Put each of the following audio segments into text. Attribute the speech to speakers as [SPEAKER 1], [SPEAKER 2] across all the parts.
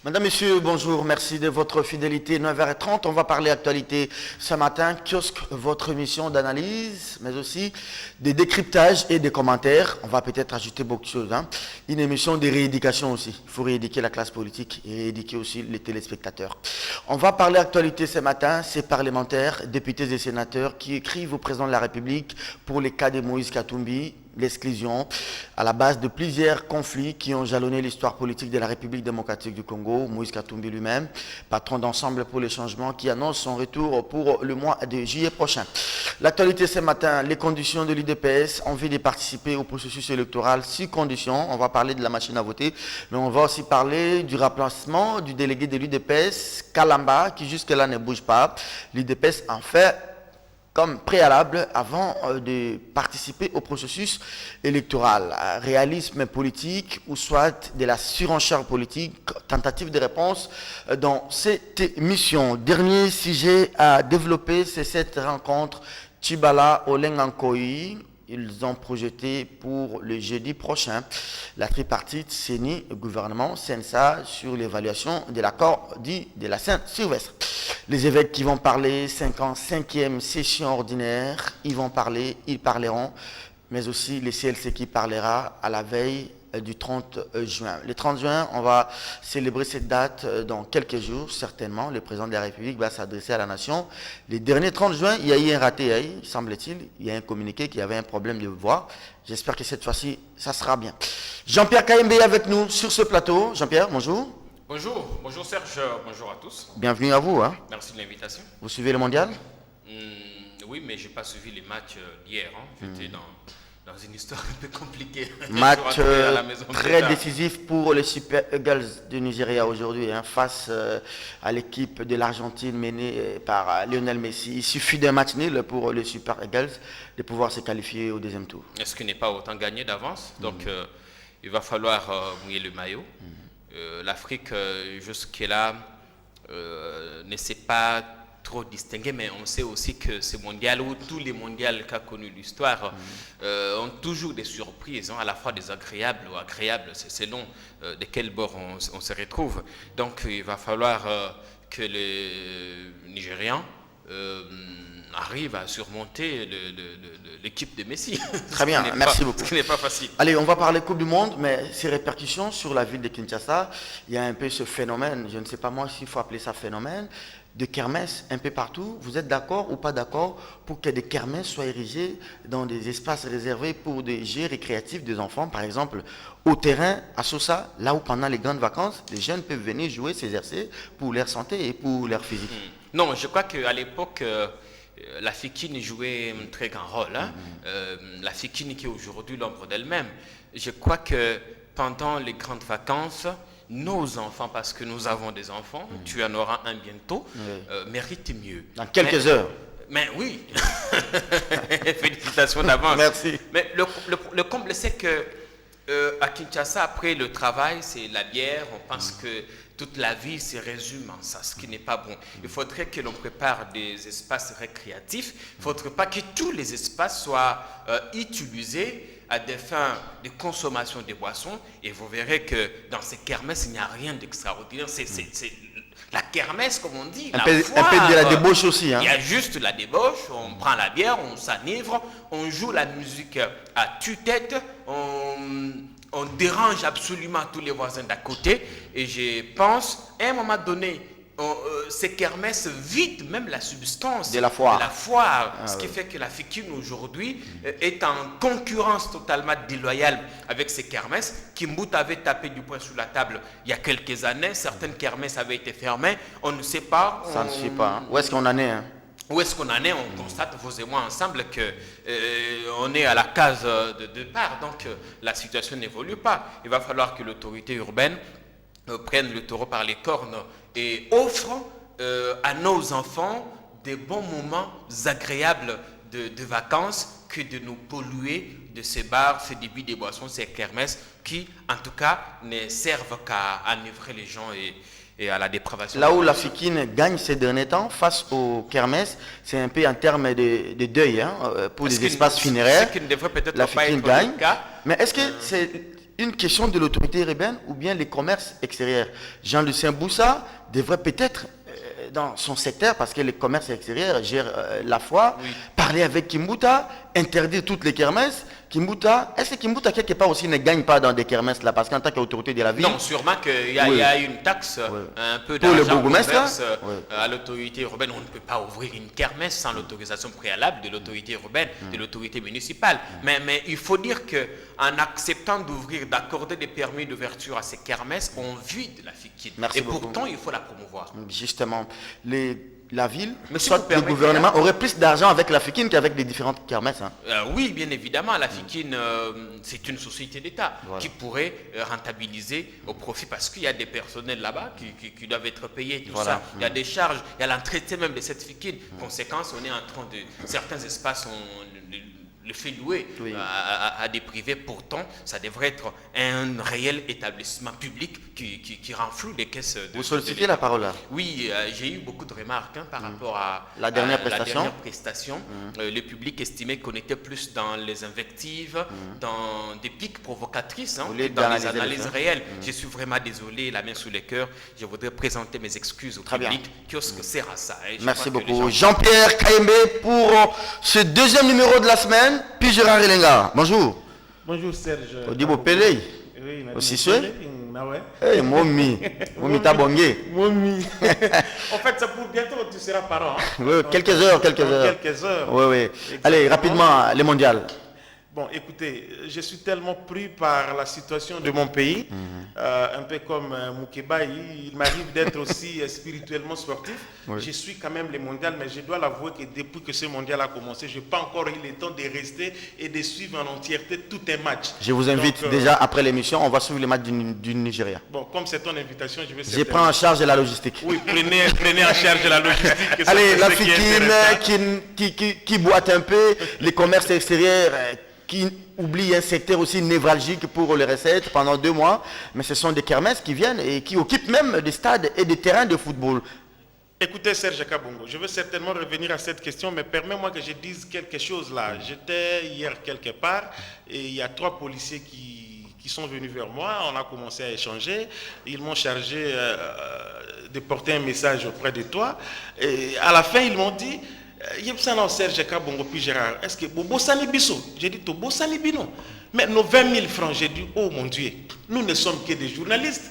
[SPEAKER 1] Madame, Messieurs, bonjour, merci de votre fidélité. 9h30, on va parler actualité ce matin. Kiosque, votre émission d'analyse, mais aussi des décryptages et des commentaires. On va peut-être ajouter beaucoup de choses. Une émission de rééducation aussi. Il faut rééduquer la classe politique et rééduquer aussi les téléspectateurs. On va parler actualité ce matin. Ces parlementaires, députés et sénateurs qui écrivent au président de la République pour les cas de Moïse Katumbi, l'exclusion à la base de plusieurs conflits qui ont jalonné l'histoire politique de la République démocratique du Congo. Moïse Katumbi lui-même, patron d'Ensemble pour le changement, qui annonce son retour pour le mois de juillet prochain. L'actualité ce matin, les conditions de l'UDPS, envie de participer au processus électoral, 6 conditions. On va parler de la machine à voter, mais on va aussi parler du remplacement du délégué de l'UDPS, Kalamba, qui jusque-là ne bouge pas. L'UDPS en fait comme préalable avant de participer au processus électoral. Réalisme politique ou soit de la surenchère politique, tentative de réponse dans cette émission. Dernier sujet à développer, c'est cette rencontre Tchibala Olengankoyi. Ils ont projeté pour le jeudi prochain la tripartite CENI, gouvernement, CNSA, sur l'évaluation de l'accord dit de la Saint-Sylvestre. Les évêques qui vont parler, 55e session ordinaire, ils vont parler, ils parleront, mais aussi les CLC qui parlera à la veille du 30 juin. Le 30 juin, on va célébrer cette date dans quelques jours, certainement. Le président de la République va s'adresser à la nation. Le dernier 30 juin, il y a eu un raté, semble-t-il. Il y a un communiqué qu'il y avait un problème de voix. J'espère que cette fois-ci, ça sera bien. Jean-Pierre Kayembe est avec nous sur ce plateau. Jean-Pierre, bonjour.
[SPEAKER 2] Bonjour Serge, bonjour à tous.
[SPEAKER 1] Bienvenue à vous.
[SPEAKER 2] Merci de l'invitation.
[SPEAKER 1] Vous suivez le mondial?
[SPEAKER 2] Oui, mais je n'ai pas suivi les matchs d'hier. J'étais dans une histoire un peu compliquée.
[SPEAKER 1] Match très décisif pour les Super Eagles du Nigeria aujourd'hui, face à l'équipe de l'Argentine menée par Lionel Messi. Il suffit d'un match nul pour les Super Eagles de pouvoir se qualifier au deuxième tour.
[SPEAKER 2] Est-ce qu'il n'est pas autant gagné d'avance? Donc il va falloir mouiller le maillot. L'Afrique, jusque-là, ne s'est pas trop distingué, mais on sait aussi que ces mondiales, ou tous les mondiales qu'a connu l'histoire, ont toujours des surprises, à la fois désagréables ou agréables, c'est selon de quel bord on se retrouve. Donc il va falloir que les Nigérians arrivent à surmonter l'équipe de Messi.
[SPEAKER 1] Très bien, merci beaucoup.
[SPEAKER 2] Ce qui n'est pas facile.
[SPEAKER 1] Allez, on va parler Coupe du Monde, mais ses répercussions sur la ville de Kinshasa, il y a un peu ce phénomène, je ne sais pas moi s'il faut appeler ça phénomène, de kermesse un peu partout. Vous êtes d'accord ou pas d'accord pour que des kermesses soient érigées dans des espaces réservés pour des jeux récréatifs des enfants, par exemple au terrain à Sosa, là où pendant les grandes vacances, les jeunes peuvent venir jouer, s'exercer pour leur santé et pour leur physique?
[SPEAKER 2] Non, je crois qu'à l'époque, la Fikine jouait un très grand rôle. La Fikine qui est aujourd'hui l'ombre d'elle-même. Je crois que pendant les grandes vacances, nos enfants, parce que nous avons des enfants, tu en auras un bientôt, méritent mieux.
[SPEAKER 1] Dans quelques heures.
[SPEAKER 2] Mais oui, félicitations d'avance.
[SPEAKER 1] Merci.
[SPEAKER 2] Mais le comble, c'est que à Kinshasa, après le travail, c'est la bière. On pense que toute la vie se résume en ça, ce qui n'est pas bon. Il faudrait que l'on prépare des espaces récréatifs. Il ne faudrait pas que tous les espaces soient utilisés à des fins de consommation de boissons. Et vous verrez que dans ces kermesses, il n'y a rien d'extraordinaire. C'est la kermesse, comme on dit.
[SPEAKER 1] Un peu de la débauche aussi.
[SPEAKER 2] Il y a juste la débauche. On prend la bière, on s'enivre, on joue la musique à tue-tête, on dérange absolument tous les voisins d'à côté. Et je pense, à un moment donné, ces kermesses vident même la substance
[SPEAKER 1] de la foire.
[SPEAKER 2] Ce qui fait que la Fikine aujourd'hui est en concurrence totalement déloyale avec ces kermesses. Kimbout avait tapé du poing sur la table il y a quelques années. Certaines kermesses avaient été fermées. On ne sait pas.
[SPEAKER 1] Ça ne suit pas. Où est-ce qu'on en est?
[SPEAKER 2] Où est-ce qu'on en est? On constate, vous et moi ensemble, qu'on est à la case de départ. Donc la situation n'évolue pas. Il va falloir que l'autorité urbaine prenne le taureau par les cornes et offre à nos enfants des bons moments agréables de vacances que de nous polluer de ces bars, ces débits de boissons, ces kermesses qui, en tout cas, ne servent qu'à enivrer les gens et à la dépravation.
[SPEAKER 1] Là où la Fikine gagne ces derniers temps face aux kermesses, c'est un peu en termes de deuil pour les espaces funéraires.
[SPEAKER 2] Ce qui ne devrait peut-être
[SPEAKER 1] la
[SPEAKER 2] pas
[SPEAKER 1] Fikine
[SPEAKER 2] être
[SPEAKER 1] gagne.
[SPEAKER 2] le cas.
[SPEAKER 1] Mais est-ce que c'est une question de l'autorité urbaine ou bien les commerces extérieurs? Jean-Lucien Boussa devrait peut-être, dans son secteur, parce que les commerces extérieurs gèrent la foire, parler avec Kimbuta, interdire toutes les kermesses. Kimbuta, est-ce que Kimbuta quelque part aussi ne gagne pas dans des kermesses là, parce qu'en tant qu'autorité de la ville?
[SPEAKER 2] Non, sûrement qu'il y a une taxe, un peu
[SPEAKER 1] pour le
[SPEAKER 2] d'argent
[SPEAKER 1] bourgmestre
[SPEAKER 2] à l'autorité urbaine. On ne peut pas ouvrir une kermesse sans l'autorisation préalable de l'autorité urbaine, de l'autorité municipale. Mais il faut dire qu'en acceptant d'ouvrir, d'accorder des permis d'ouverture à ces kermesses, on vide la FICIN.
[SPEAKER 1] Merci
[SPEAKER 2] et
[SPEAKER 1] beaucoup.
[SPEAKER 2] Pourtant, il faut la promouvoir.
[SPEAKER 1] Justement, la ville,
[SPEAKER 2] Monsieur,
[SPEAKER 1] soit
[SPEAKER 2] vous
[SPEAKER 1] le
[SPEAKER 2] permettez,
[SPEAKER 1] gouvernement, aurait plus d'argent avec la FICIN qu'avec les différentes kermesses. Hein.
[SPEAKER 2] Oui, bien évidemment, la FICIN, c'est une société d'État qui pourrait rentabiliser au profit, parce qu'il y a des personnels là-bas qui doivent être payés, tout ça. Il y a des charges, il y a l'entretien même de cette FICIN. Conséquence, on est en train de... Certains espaces, le fait louer à des privés. Pourtant, ça devrait être un réel établissement public qui renfloue les caisses de...
[SPEAKER 1] Vous sollicitez la parole là?
[SPEAKER 2] Oui, j'ai eu beaucoup de remarques par rapport à
[SPEAKER 1] la dernière
[SPEAKER 2] prestation. Le public estimait qu'on était plus dans les invectives, dans des piques provocatrices, dans les analyses réelles. Je suis vraiment désolé, la main sous le cœur. Je voudrais présenter mes excuses au public. Kiosque sert à ça.
[SPEAKER 1] Merci beaucoup. Jean-Pierre Kayembe pour ce deuxième numéro de la semaine. Puis Gérard Relenga. Bonjour.
[SPEAKER 3] Bonjour Serge.
[SPEAKER 1] Odibo Pele.
[SPEAKER 3] Oui,
[SPEAKER 1] aussi seul.
[SPEAKER 3] Eh,
[SPEAKER 1] Momi. Momi Tabongé.
[SPEAKER 3] Momi. En fait, c'est pour bientôt, tu seras parent. Hein?
[SPEAKER 1] Oui, quelques heures. Oui, oui. Allez, rapidement, les mondiales.
[SPEAKER 3] Bon, écoutez, je suis tellement pris par la situation de mon pays, un peu comme Moukeba, il m'arrive d'être aussi spirituellement sportif. Oui. Je suis quand même les mondiales, mais je dois l'avouer que depuis que ce mondial a commencé, je n'ai pas encore eu le temps de rester et de suivre en entièreté tout un match.
[SPEAKER 1] Je vous invite déjà après l'émission, on va suivre les matchs du Nigeria.
[SPEAKER 3] Bon, comme c'est ton invitation, je vais...
[SPEAKER 1] Je prends en charge la logistique.
[SPEAKER 3] Oui, prenez en charge la logistique.
[SPEAKER 1] Allez, la FICIN qui boite un peu, les commerces extérieurs... qui oublie un secteur aussi névralgique pour les recettes pendant 2 mois. Mais ce sont des kermesses qui viennent et qui occupent même des stades et des terrains de football.
[SPEAKER 3] Écoutez Serge Kabongo, je veux certainement revenir à cette question, mais permets-moi que je dise quelque chose là. J'étais hier quelque part et il y a 3 policiers qui sont venus vers moi. On a commencé à échanger. Ils m'ont chargé de porter un message auprès de toi. Et à la fin, ils m'ont dit... Serge Kabongo puis Gérard, est-ce que Bobosani Bisso? J'ai dit tout Bosani Bino. Mais nos 20 000 francs, j'ai dit, oh mon Dieu, nous ne sommes que des journalistes.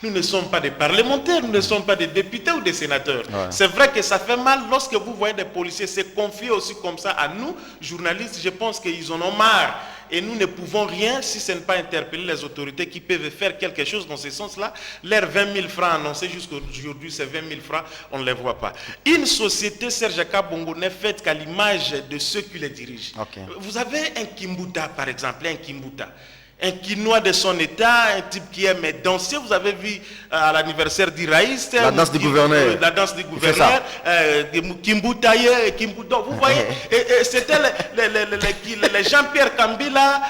[SPEAKER 3] Nous ne sommes pas des parlementaires, nous ne sommes pas des députés ou des sénateurs. Ouais. C'est vrai que ça fait mal lorsque vous voyez des policiers se confier aussi comme ça à nous, journalistes. Je pense qu'ils en ont marre. Et nous ne pouvons rien si ce n'est pas interpeller les autorités qui peuvent faire quelque chose dans ce sens-là. Leurs 20 000 francs annoncés jusqu'aujourd'hui, ces 20 000 francs, on ne les voit pas. Une société, Serge Kabongo, n'est faite qu'à l'image de ceux qui les dirigent. Okay. Vous avez un Kimbuta, par exemple, un Quinois de son état, un type qui aime danser. Vous avez vu à l'anniversaire d'Iraïs.
[SPEAKER 1] La danse du gouverneur.
[SPEAKER 3] La danse du gouverneur. Kimbutaye, Kimbuta. Vous voyez, c'était les Jean-Pierre Kambila,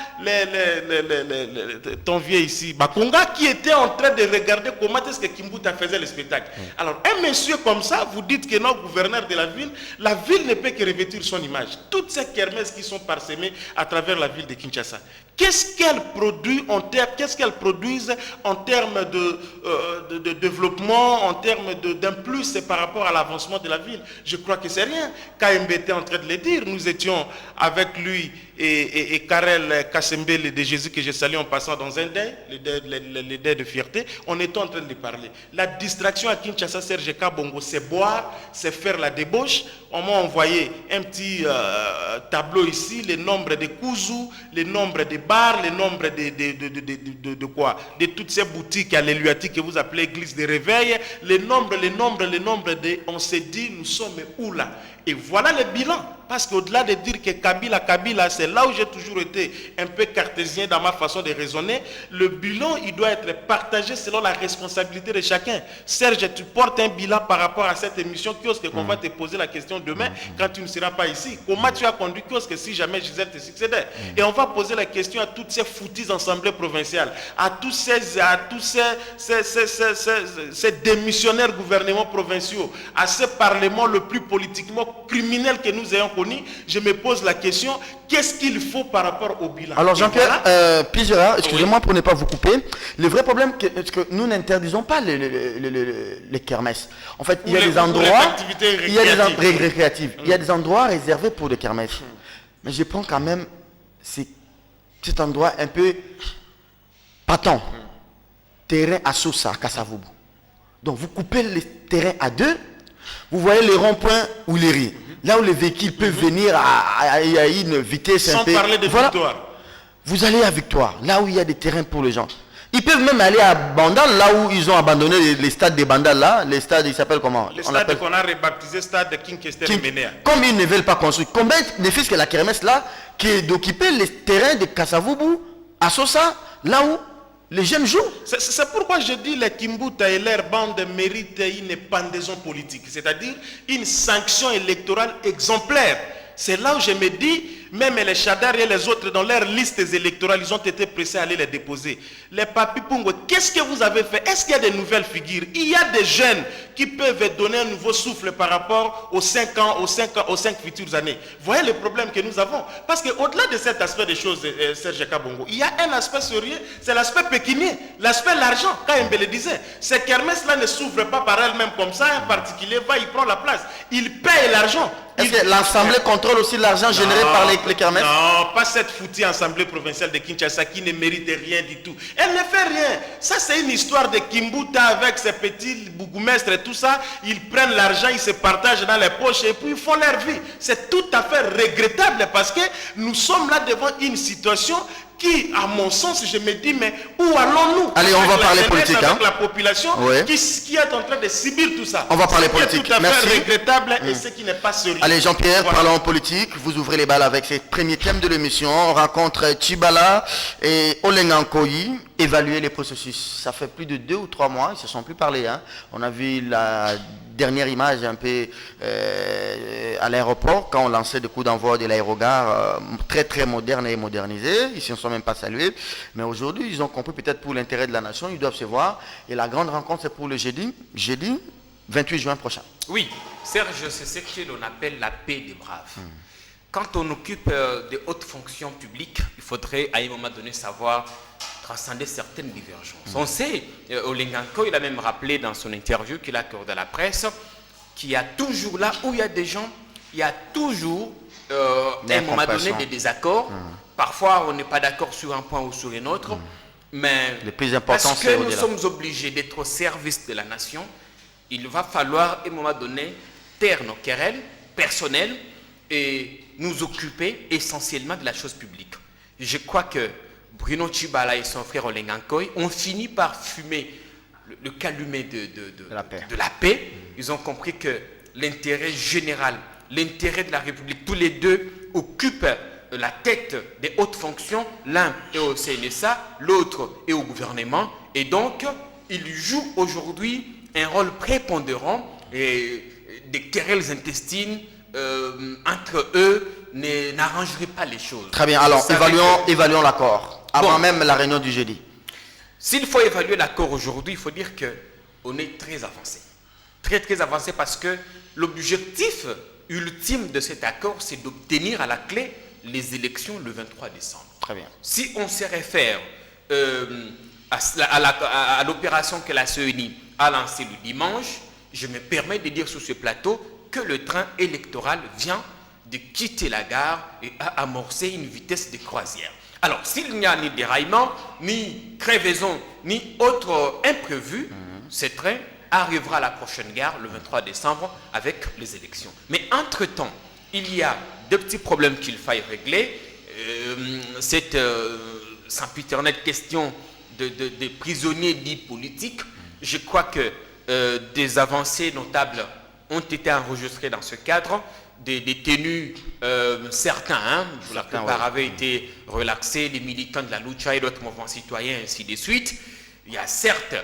[SPEAKER 3] ton vieux ici, Bakonga, qui était en train de regarder comment est-ce que Kimbuta faisait le spectacle. Alors, un monsieur comme ça, vous dites que non, gouverneur de la ville ne peut que revêtir son image. Toutes ces kermesses qui sont parsemées à travers la ville de Kinshasa. Qu'est-ce qu'elles produisent en termes de développement, en termes d'un plus par rapport à l'avancement de la ville? Je crois que c'est rien. KMB était en train de le dire. Nous étions avec lui et Karel Kassembele de Jésus, que je salue en passant dans un deuil, le deuil de fierté. On était en train de parler. La distraction à Kinshasa, Serge Kabongo, c'est boire, c'est faire la débauche. On m'a envoyé un petit tableau ici, le nombre de Kouzou, le nombre de bars, le nombre de quoi? De toutes ces boutiques à l'Éluatique que vous appelez église de réveil, le nombre de... On s'est dit, nous sommes où là? Et voilà le bilan. Parce qu'au-delà de dire que Kabila, c'est là où j'ai toujours été un peu cartésien dans ma façon de raisonner, le bilan, il doit être partagé selon la responsabilité de chacun. Serge, tu portes un bilan par rapport à cette émission Kiosque qu'on va te poser la question demain quand tu ne seras pas ici. Comment tu as conduit Kiosque si jamais Gisèle te succédait? Et on va poser la question à toutes ces foutues assemblées provinciales, à tous ces démissionnaires gouvernements provinciaux, à ce parlement le plus politiquement criminel que nous ayons connu, je me pose la question, qu'est-ce qu'il faut par rapport au bilan?
[SPEAKER 1] Alors
[SPEAKER 3] Et
[SPEAKER 1] Jean-Pierre,
[SPEAKER 3] voilà.
[SPEAKER 1] Pizera, excusez-moi pour ne pas vous couper. Le vrai problème, c'est que nous n'interdisons pas les kermesses. En fait, il y a des endroits, il y a des endroits récréatifs. Il y a des endroits réservés pour les kermesses. Mais je prends quand même cet endroit un peu patent. Terrain à Sosa, Kassavoubou. Donc vous coupez les terrains à deux, vous voyez les ronds-points ou les riz. Là où les véhicules peuvent venir à une vitesse
[SPEAKER 3] Sans
[SPEAKER 1] un peu...
[SPEAKER 3] parler de
[SPEAKER 1] Voilà.
[SPEAKER 3] victoire.
[SPEAKER 1] Vous allez à Victoire, là où il y a des terrains pour les gens. Ils peuvent même aller à Bandal, là où ils ont abandonné les stades des Bandal, là. Les stades, ils s'appellent comment?
[SPEAKER 3] Le stade qu'on a rebaptisé stade de King Kester Menea.
[SPEAKER 1] Comme ils ne veulent pas construire, combien ne fait-ce que la kermesse là, qui est d'occuper les terrains de Kassavoubou, à Sosa, là où les jeunes jouent?
[SPEAKER 3] C'est pourquoi je dis les Kimbuta et leur bande méritent une pendaison politique, c'est-à-dire une sanction électorale exemplaire. C'est là où je me dis, même les Chadar et les autres dans leurs listes électorales, ils ont été pressés à aller les déposer. Les Papi Pungo, qu'est-ce que vous avez fait? Est-ce qu'il y a de nouvelles figures? Il y a des jeunes qui peuvent donner un nouveau souffle par rapport aux 5 ans, aux 5 futures années. Voyez le problème que nous avons. Parce qu'au-delà de cet aspect des choses, Serge Kabongo, il y a un aspect sérieux, c'est l'aspect pécunier, l'aspect l'argent. Quand Mbele le disait, ces kermesses-là ne s'ouvrent pas par elles-mêmes comme ça, un particulier va, il prend la place. Il paye l'argent.
[SPEAKER 1] Est-ce que l'Assemblée contrôle aussi l'argent généré par les kermesses?
[SPEAKER 3] Non, pas cette foutue Assemblée provinciale de Kinshasa qui ne mérite rien du tout. Elle ne fait rien. Ça, c'est une histoire de Kimbuta avec ses petits bourgmestres et tout ça. Ils prennent l'argent, ils se partagent dans les poches et puis ils font leur vie. C'est tout à fait regrettable parce que nous sommes là devant une situation qui, à mon sens, je me dis, mais où allons-nous?
[SPEAKER 1] Allez, on va parler politique.
[SPEAKER 3] Avec la population
[SPEAKER 1] Ouais.
[SPEAKER 3] qui est en train de subir tout ça.
[SPEAKER 1] On va parler politique.
[SPEAKER 3] C'est tout à
[SPEAKER 1] Merci.
[SPEAKER 3] fait regrettable et ce qui n'est pas sérieux.
[SPEAKER 1] Allez Jean-Pierre,
[SPEAKER 3] Voilà.
[SPEAKER 1] parlons politique. Vous ouvrez les balles avec ce premier thème de l'émission. On rencontre Tchibala et Olengankoyi. Évaluer les processus. Ça fait plus de 2 ou 3 mois, ils ne se sont plus parlé. Hein. On a vu la dernière image un peu à l'aéroport, quand on lançait des coups d'envoi de l'aérogare très très moderne et modernisé. Ils ne se sont même pas salués. Mais aujourd'hui, ils ont compris peut-être pour l'intérêt de la nation, ils doivent se voir. Et la grande rencontre, c'est pour le jeudi 28 juin prochain.
[SPEAKER 2] Oui, Serge, c'est ce que l'on appelle la paix des braves. Quand on occupe de hautes fonctions publiques, il faudrait à un moment donné savoir transcender certaines divergences. On sait, Olenganko, il a même rappelé dans son interview qu'il a accordé à la presse, qu'il y a toujours là où il y a des gens, il y a toujours à un moment donné des désaccords. Parfois, on n'est pas d'accord sur un point ou sur un autre, mais
[SPEAKER 1] le plus important,
[SPEAKER 2] parce que nous sommes obligés d'être au service de la nation, il va falloir à un moment donné taire nos querelles personnelles et nous occuper essentiellement de la chose publique. Je crois que Bruno Tchibala et son frère Olengankoy ont fini par fumer le calumet de la paix. Ils ont compris que l'intérêt général, l'intérêt de la République, tous les deux occupent la tête des hautes fonctions. L'un est au CNSA, l'autre est au gouvernement. Et donc, ils jouent aujourd'hui un rôle prépondérant et des querelles intestines entre eux n'arrangeraient pas les choses.
[SPEAKER 1] Très bien, alors évaluons l'accord, avant même la réunion du jeudi.
[SPEAKER 2] S'il faut évaluer l'accord aujourd'hui, il faut dire qu'on est très avancé. Très très avancé parce que l'objectif ultime de cet accord, c'est d'obtenir à la clé les élections le 23 décembre.
[SPEAKER 1] Très bien.
[SPEAKER 2] Si on se réfère à l'opération que la CENI a lancée le dimanche, je me permets de dire sur ce plateau que le train électoral vient de quitter la gare et a amorcé une vitesse de croisière. Alors, s'il n'y a ni déraillement, ni crevaison, ni autre imprévu, ce train arrivera à la prochaine gare le 23 décembre avec les élections. Mais entre-temps, il y a deux petits problèmes qu'il faille régler. Cette sempiternelle question des prisonniers dits politiques, je crois que des avancées notables ont été enregistrées dans ce cadre. Des détenus, certains, la plupart avaient été relaxés, des militants de la Lucha et d'autres mouvements citoyens, ainsi de suite. Il y a certes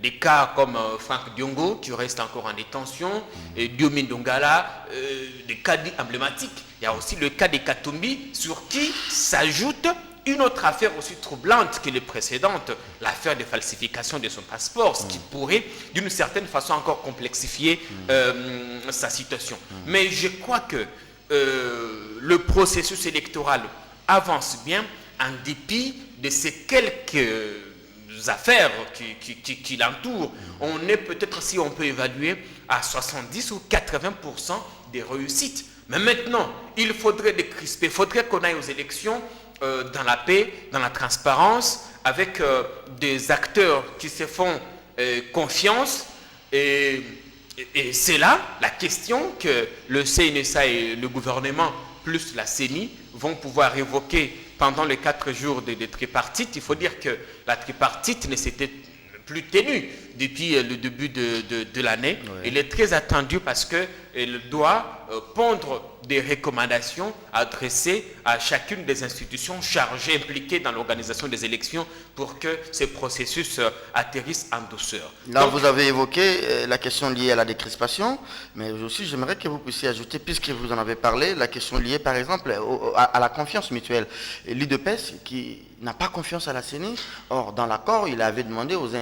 [SPEAKER 2] des cas comme Franck Diongo qui reste encore en détention, et Diomin Dongala, des cas emblématiques. Il y a aussi le cas des Katumbi sur qui s'ajoute une autre affaire aussi troublante que les précédentes, l'affaire de falsification de son passeport, ce qui pourrait d'une certaine façon encore complexifier sa situation. Mais je crois que le processus électoral avance bien en dépit de ces quelques affaires qui l'entourent. On est peut-être, si on peut évaluer, à 70 ou 80% des réussites. Mais maintenant, il faudrait décrisper, il faudrait qu'on aille aux élections dans la paix, dans la transparence, avec des acteurs qui se font confiance. Et c'est là la question que le CNSA et le gouvernement, plus la CENI, vont pouvoir évoquer pendant les 4 jours de tripartite. Il faut dire que la tripartite ne s'était plus tenue depuis le début de l'année. Ouais. Il est très attendu parce qu'elle doit pondre des recommandations adressées à chacune des institutions chargées, impliquées dans l'organisation des élections pour que ces processus atterrissent en douceur.
[SPEAKER 1] Là, donc, vous avez évoqué la question liée à la décrispation, mais aussi j'aimerais que vous puissiez ajouter, puisque vous en avez parlé, la question liée par exemple à la confiance mutuelle. L'UDPS qui n'a pas confiance à la CENI, or dans l'accord, il a été demandé aux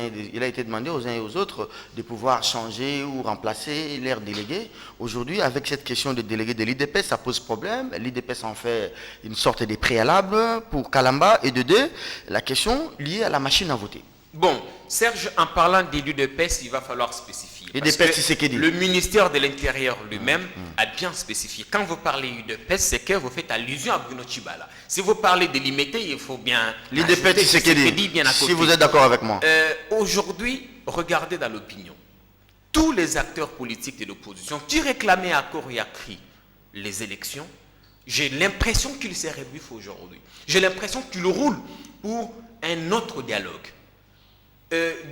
[SPEAKER 1] uns et aux autres de pouvoir changer ou remplacer leurs délégués. Aujourd'hui, avec cette question de délégués de l'IDPS, ça pose problème. L'IDPS en fait une sorte de préalable pour Kalamba. Et de deux, la question liée à la machine à voter.
[SPEAKER 2] Bon, Serge, en parlant de l'UDPS, il va falloir spécifier. Le ministère de l'Intérieur lui-même a bien spécifié. Quand vous parlez UDPS, c'est que vous faites allusion à Bruno Tshibala. Si vous parlez de limité, il faut bien...
[SPEAKER 1] L'UDPS Tshisekedi, bien à côté. Si vous êtes d'accord avec moi.
[SPEAKER 2] Aujourd'hui, regardez dans l'opinion. Tous les acteurs politiques de l'opposition qui réclamaient à corps et à cri les élections, j'ai l'impression qu'ils se rebuffent aujourd'hui. J'ai l'impression qu'ils roulent pour un autre dialogue.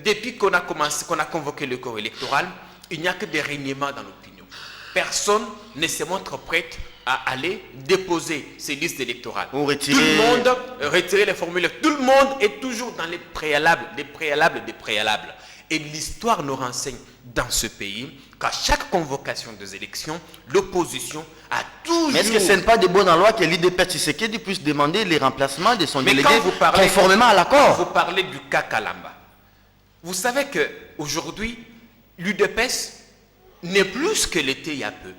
[SPEAKER 2] Depuis qu'on a convoqué le corps électoral, il n'y a que des reniements dans l'opinion. Personne ne se montre prêt à aller déposer ces listes électorales. Tout le monde retirer les formulaires. Tout le monde est toujours dans les préalables, des préalables. Et l'histoire nous renseigne dans ce pays qu'à chaque convocation des élections, l'opposition a toujours...
[SPEAKER 1] Mais est-ce que ce n'est pas de bon en loi que l'IDPS Tshisekedi puisse demander les remplacements de son délégué conformément à l'accord?
[SPEAKER 2] Vous parlez du cas Kalamba. Vous savez qu'aujourd'hui, l'UDPS n'est plus ce qu'elle était il y a peu.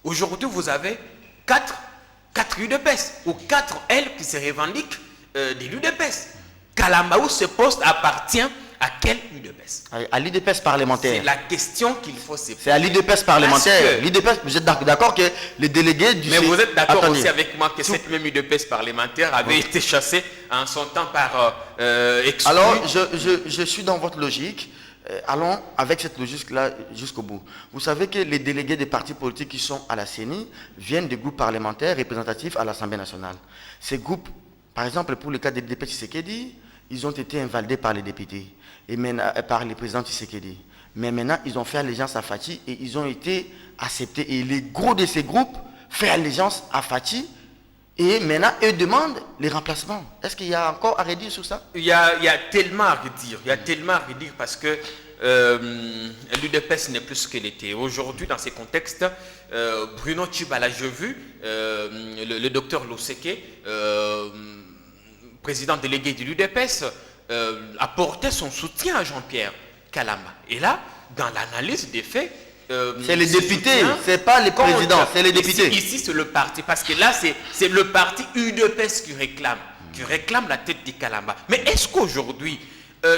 [SPEAKER 2] Aujourd'hui, vous avez 4 UDPS ou 4 ailes qui se revendiquent de l'UDPS. Kalamba, où ce poste appartient à quel UDPS?
[SPEAKER 1] À l'UDPS parlementaire.
[SPEAKER 2] C'est la question qu'il faut se poser.
[SPEAKER 1] C'est à l'UDPS parlementaire. L'UDPS, vous êtes d'accord que les délégués du...
[SPEAKER 2] Mais vous êtes d'accord aussi avec moi que cette même UDPS parlementaire avait été chassée en son temps par exclu.
[SPEAKER 1] Alors, je suis dans votre logique. Allons avec cette logique-là jusqu'au bout. Vous savez que les délégués des partis politiques qui sont à la CENI viennent des groupes parlementaires représentatifs à l'Assemblée nationale. Ces groupes, par exemple, pour le cas des députés Tshisekedi, ils ont été invalidés par les députés et par les présidents Tshisekedi. Mais maintenant, ils ont fait allégeance à Fathi et ils ont été acceptés. Et les gros de ces groupes font allégeance à Fathi et maintenant, eux demandent les remplacements. Est-ce qu'il y a encore à redire sur ça?
[SPEAKER 2] Il y a tellement à redire. Il y a tellement à redire parce que l'UDPS n'est plus ce qu'elle était. Aujourd'hui, dans ces contextes, Bruno Tshibala, j'ai vu le docteur Loseke, président délégué de l'UDPS, apporter son soutien à Jean-Pierre Kalamba. Et là, dans l'analyse des faits,
[SPEAKER 1] c'est les députés, c'est pas les présidents, c'est les députés.
[SPEAKER 2] Ici, c'est le parti, parce que là, c'est le parti UDPS qui réclame la tête de Kalamba. Mais est-ce qu'aujourd'hui,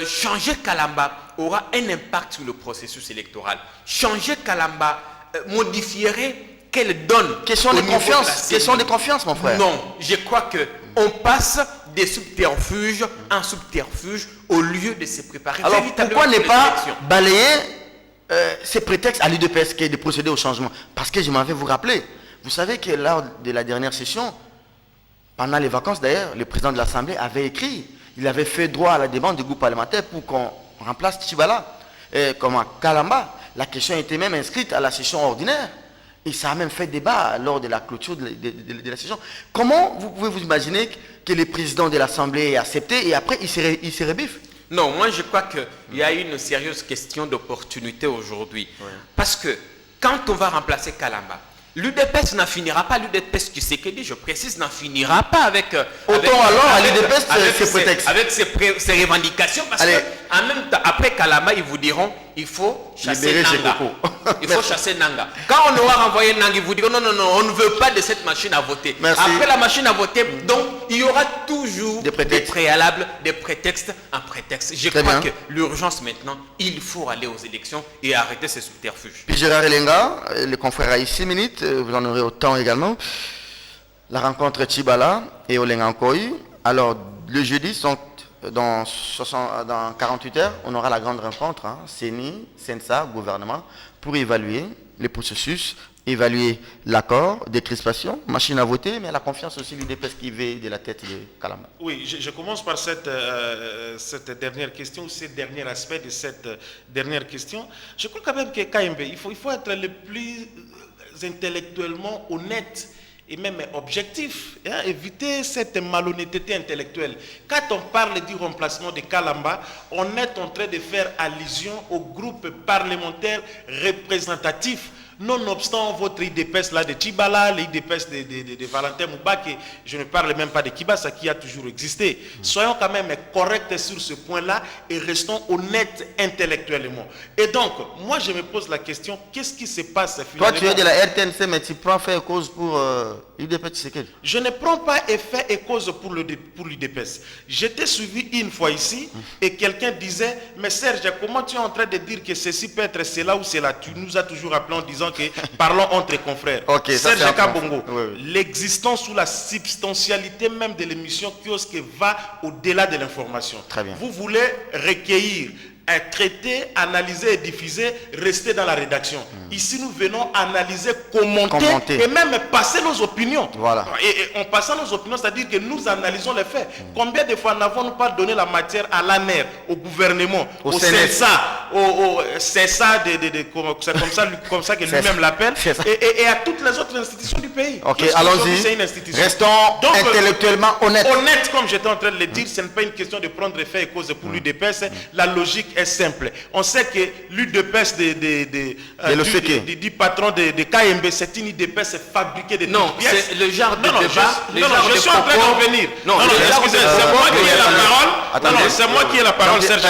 [SPEAKER 2] changer Kalamba aura un impact sur le processus électoral? Changer Kalamba modifierait quelle donne?
[SPEAKER 1] Question de confiance, mon frère.
[SPEAKER 2] Non, je crois qu'on passe des subterfuges en subterfuges au lieu de se préparer.
[SPEAKER 1] Alors pourquoi ne pas balayer ces prétextes à l'UDPS qui est de procéder au changement? Parce que je m'en vais vous rappeler, vous savez que lors de la dernière session, pendant les vacances d'ailleurs, le président de l'Assemblée avait écrit, il avait fait droit à la demande du groupe parlementaire pour qu'on remplace Tshibala comme Kalamba. La question était même inscrite à la session ordinaire. Et ça a même fait débat lors de la clôture de la session. Comment vous pouvez vous imaginer que le président de l'Assemblée ait accepté et après il se rebiffe?
[SPEAKER 2] Non, moi je crois qu'il y a une sérieuse question d'opportunité aujourd'hui. Ouais. Parce que quand on va remplacer Kalamba, l'UDPS n'en finira pas, l'UDPS Tshisekedi, je précise, n'en finira pas avec...
[SPEAKER 1] Autant alors à l'UDPS ses prétextes.
[SPEAKER 2] Avec ses revendications, parce que en même temps, après Kalamba, ils vous diront, il faut chasser
[SPEAKER 1] Libérer
[SPEAKER 2] Nanga.
[SPEAKER 1] Jekoko.
[SPEAKER 2] Il faut chasser Nanga. Quand on aura renvoyé Nanga, il vous dit que non, on ne veut pas de cette machine à voter.
[SPEAKER 1] Merci.
[SPEAKER 2] Après la machine à voter, donc il y aura toujours
[SPEAKER 1] Des prétextes.
[SPEAKER 2] préalables, des prétextes, un prétexte. Je
[SPEAKER 1] Très
[SPEAKER 2] crois
[SPEAKER 1] bien.
[SPEAKER 2] que l'urgence maintenant, il faut aller aux élections et arrêter ces subterfuges.
[SPEAKER 1] Puis Gérard Elenga, le confrère a 6 minutes, vous en aurez autant également. La rencontre Tchibala et Olengankoy. Alors, le jeudi, dans 48 heures, on aura la grande rencontre, CENI, SENSA, gouvernement, pour évaluer les processus, évaluer l'accord, des crispations, machine à voter, mais la confiance aussi du DPS qui veille de la tête de Kalamba.
[SPEAKER 3] Oui, je commence par cette dernière question, ce dernier aspect de cette dernière question. Je crois quand même que KMB, il faut être le plus intellectuellement honnête et même objectif, éviter cette malhonnêteté intellectuelle. Quand on parle du remplacement de Kalamba, on est en train de faire allusion au groupe parlementaire représentatif. Nonobstant votre IDPS là de Tchibala, l'IDPS de Valentin Moubak, je ne parle même pas de Kibasa qui a toujours existé. Soyons quand même corrects sur ce point-là et restons honnêtes intellectuellement. Et donc, moi je me pose la question, qu'est-ce qui se passe finalement?
[SPEAKER 1] Toi tu es de la RTNC, mais tu prends fait cause pour l'IDPS Tshisekedi.
[SPEAKER 3] Je ne prends pas effet et cause pour l'IDPS. J'étais suivi une fois ici et quelqu'un disait, mais Serge, comment tu es en train de dire que ceci peut être cela ou cela? Tu nous as toujours appelé en disant que parlons entre confrères.
[SPEAKER 1] Ok, ça,
[SPEAKER 3] Serge
[SPEAKER 1] c'est un
[SPEAKER 3] Kabongo,
[SPEAKER 1] oui, oui.
[SPEAKER 3] l'existence ou la substantialité même de l'émission Kiosque va au-delà de l'information.
[SPEAKER 1] Très bien.
[SPEAKER 3] Vous voulez recueillir, traiter, analyser et diffuser, rester dans la rédaction. Ici, nous venons analyser, commenter et même passer nos opinions.
[SPEAKER 1] Voilà.
[SPEAKER 3] Et en passant nos opinions, c'est-à-dire que nous analysons les faits. Combien de fois n'avons-nous pas donné la matière à l'ANER, au gouvernement, au CENSA, au CESA, c'est comme ça que lui-même l'appelle, et à toutes les autres institutions du pays.
[SPEAKER 1] Ok, allons-y. Restons donc, intellectuellement honnêtes.
[SPEAKER 3] Honnête, comme j'étais en train de le dire, ce n'est pas une question de prendre effet et cause pour l'UDPS. La logique est simple. On sait que l'UDPS du patron de KMB, c'est une UDPS fabriquée de
[SPEAKER 2] non, c'est le genre de débat.
[SPEAKER 3] Je suis en train d'en venir. Non, excusez, c'est moi qui ai la parole. Non, c'est moi qui ai la parole, Serge.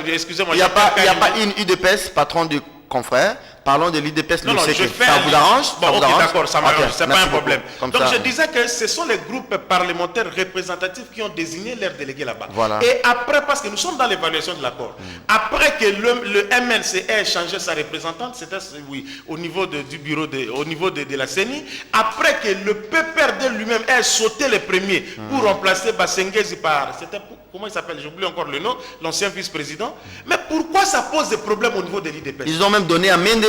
[SPEAKER 3] Excusez-moi.
[SPEAKER 1] Il n'y a pas une UDPS, patron du confrère. Parlons de l'IDPS.
[SPEAKER 3] Non, je fais
[SPEAKER 1] ça vous arrange?
[SPEAKER 3] Bon, ok, d'accord, ça m'arrange, c'est pas un problème. Donc
[SPEAKER 1] ça,
[SPEAKER 3] je disais que ce sont les groupes parlementaires représentatifs qui ont désigné leurs délégués là-bas.
[SPEAKER 1] Voilà.
[SPEAKER 3] Et après, parce que nous sommes dans l'évaluation de l'accord, après que le MNC ait changé sa représentante, c'était au niveau du bureau, au niveau de la CENI, après que le PPRD lui-même ait sauté les premiers pour remplacer Bassengezi par... Comment il s'appelle? J'oublie encore le nom, l'ancien vice-président. Mais pourquoi ça pose des problèmes au niveau de l'IDPS?
[SPEAKER 1] Ils ont même donné à Mende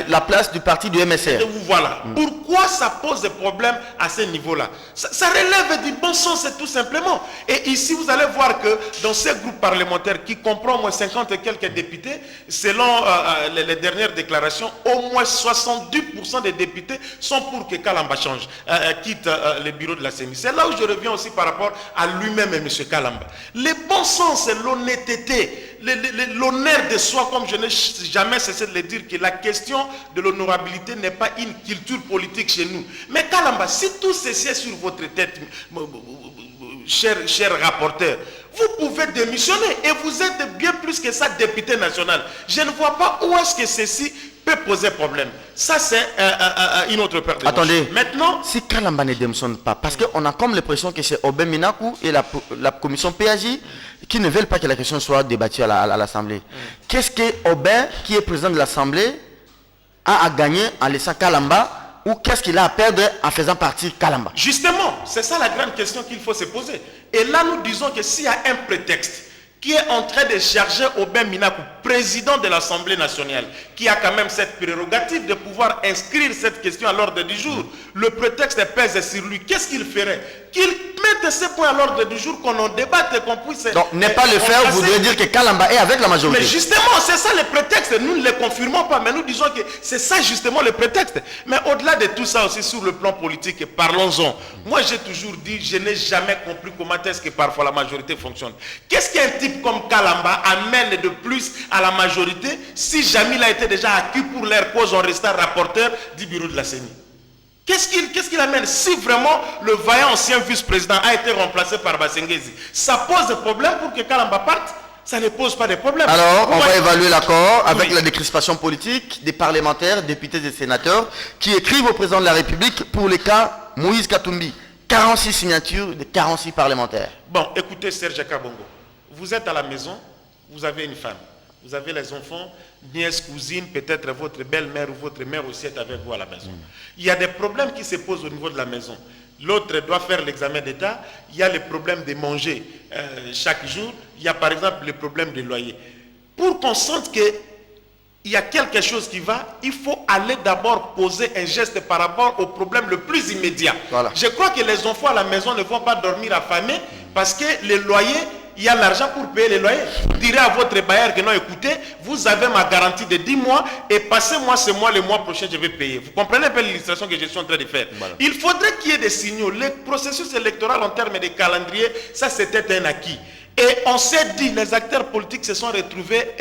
[SPEAKER 1] la place du parti du MSR.
[SPEAKER 3] Voilà. Pourquoi ça pose des problèmes à ce niveau-là? Ça relève du bon sens, tout simplement. Et ici, vous allez voir que dans ces groupes parlementaires qui comprend au moins 50 et quelques députés, selon les dernières déclarations, au moins 70% des députés sont pour que Kalamba change, quitte le bureau de la CENI. C'est là où je reviens aussi par rapport à lui-même et M. Kalamba. Le bon sens et l'honnêteté, l'honneur de soi, comme je n'ai jamais cessé de le dire, que la question de l'honorabilité n'est pas une culture politique chez nous. Mais Kalamba, si tout ceci est sur votre tête, cher rapporteur, vous pouvez démissionner et vous êtes bien plus que ça député national. Je ne vois pas où est-ce que ceci peut poser problème. Ça, c'est une autre perte.
[SPEAKER 1] Attendez,
[SPEAKER 3] maintenant,
[SPEAKER 1] si Kalamba ne démissionne pas, parce qu'on a comme l'impression que c'est Aubin Minakou et la commission PAJ qui ne veulent pas que la question soit débattue à l'Assemblée. Qu'est-ce que Aubin, qui est président de l'Assemblée, a à gagner en laissant Kalamba, ou qu'est-ce qu'il a à perdre en faisant partie Kalamba?
[SPEAKER 3] Justement, c'est ça la grande question qu'il faut se poser. Et là, nous disons que s'il y a un prétexte qui est en train de charger Aubin Minakou, président de l'Assemblée nationale, qui a quand même cette prérogative de pouvoir inscrire cette question à l'ordre du jour, le prétexte pèse sur lui. Qu'est-ce qu'il ferait? Qu'il mette ce point à l'ordre du jour, qu'on en débatte et qu'on puisse...
[SPEAKER 1] Donc, ne pas le faire voudrait dire que Kalamba est avec la majorité.
[SPEAKER 3] Mais justement, c'est ça le prétexte. Nous ne le confirmons pas, mais nous disons que c'est ça justement le prétexte. Mais au-delà de tout ça aussi, sur le plan politique, parlons-en. Moi, j'ai toujours dit, je n'ai jamais compris comment est-ce que parfois la majorité fonctionne. Qu'est-ce qu'un type comme Kalamba amène de plus à la majorité si Jamil a été déjà acquis pour leur cause en restant rapporteur du bureau de la CENI? Qu'est-ce qu'il amène? Si vraiment le vaillant ancien vice-président a été remplacé par Bassengezi, ça pose des problèmes pour que Kalamba parte? ça ne pose pas de problème.
[SPEAKER 1] Alors, on va
[SPEAKER 3] Ouais.
[SPEAKER 1] évaluer l'accord avec
[SPEAKER 3] Oui.
[SPEAKER 1] la décrispation politique des parlementaires, députés et sénateurs qui écrivent au président de la République pour les cas Moïse Katumbi. 46 signatures de 46 parlementaires.
[SPEAKER 3] Bon, écoutez Serge Kabongo, vous êtes à la maison, vous avez une femme, vous avez les enfants, nièces, cousines, peut-être votre belle-mère ou votre mère aussi est avec vous à la maison. Il y a des problèmes qui se posent au niveau de la maison. L'autre doit faire l'examen d'État, il y a le problème de manger chaque jour, il y a par exemple le problème de loyer. Pour qu'on sente que il y a quelque chose qui va, il faut aller d'abord poser un geste par rapport au problème le plus immédiat.
[SPEAKER 1] Voilà.
[SPEAKER 3] Je crois que les enfants à la maison ne vont pas dormir affamés parce que les loyers, il y a l'argent pour payer les loyers. Vous direz à votre bailleur que non, écoutez, vous avez ma garantie de 10 mois et passez-moi ce mois, le mois prochain, je vais payer. Vous comprenez un peu l'illustration que je suis en train de faire.
[SPEAKER 1] Voilà.
[SPEAKER 3] Il faudrait qu'il y ait des signaux. Le processus électoral en termes de calendrier, ça c'était un acquis. Et on s'est dit, les acteurs politiques se sont retrouvés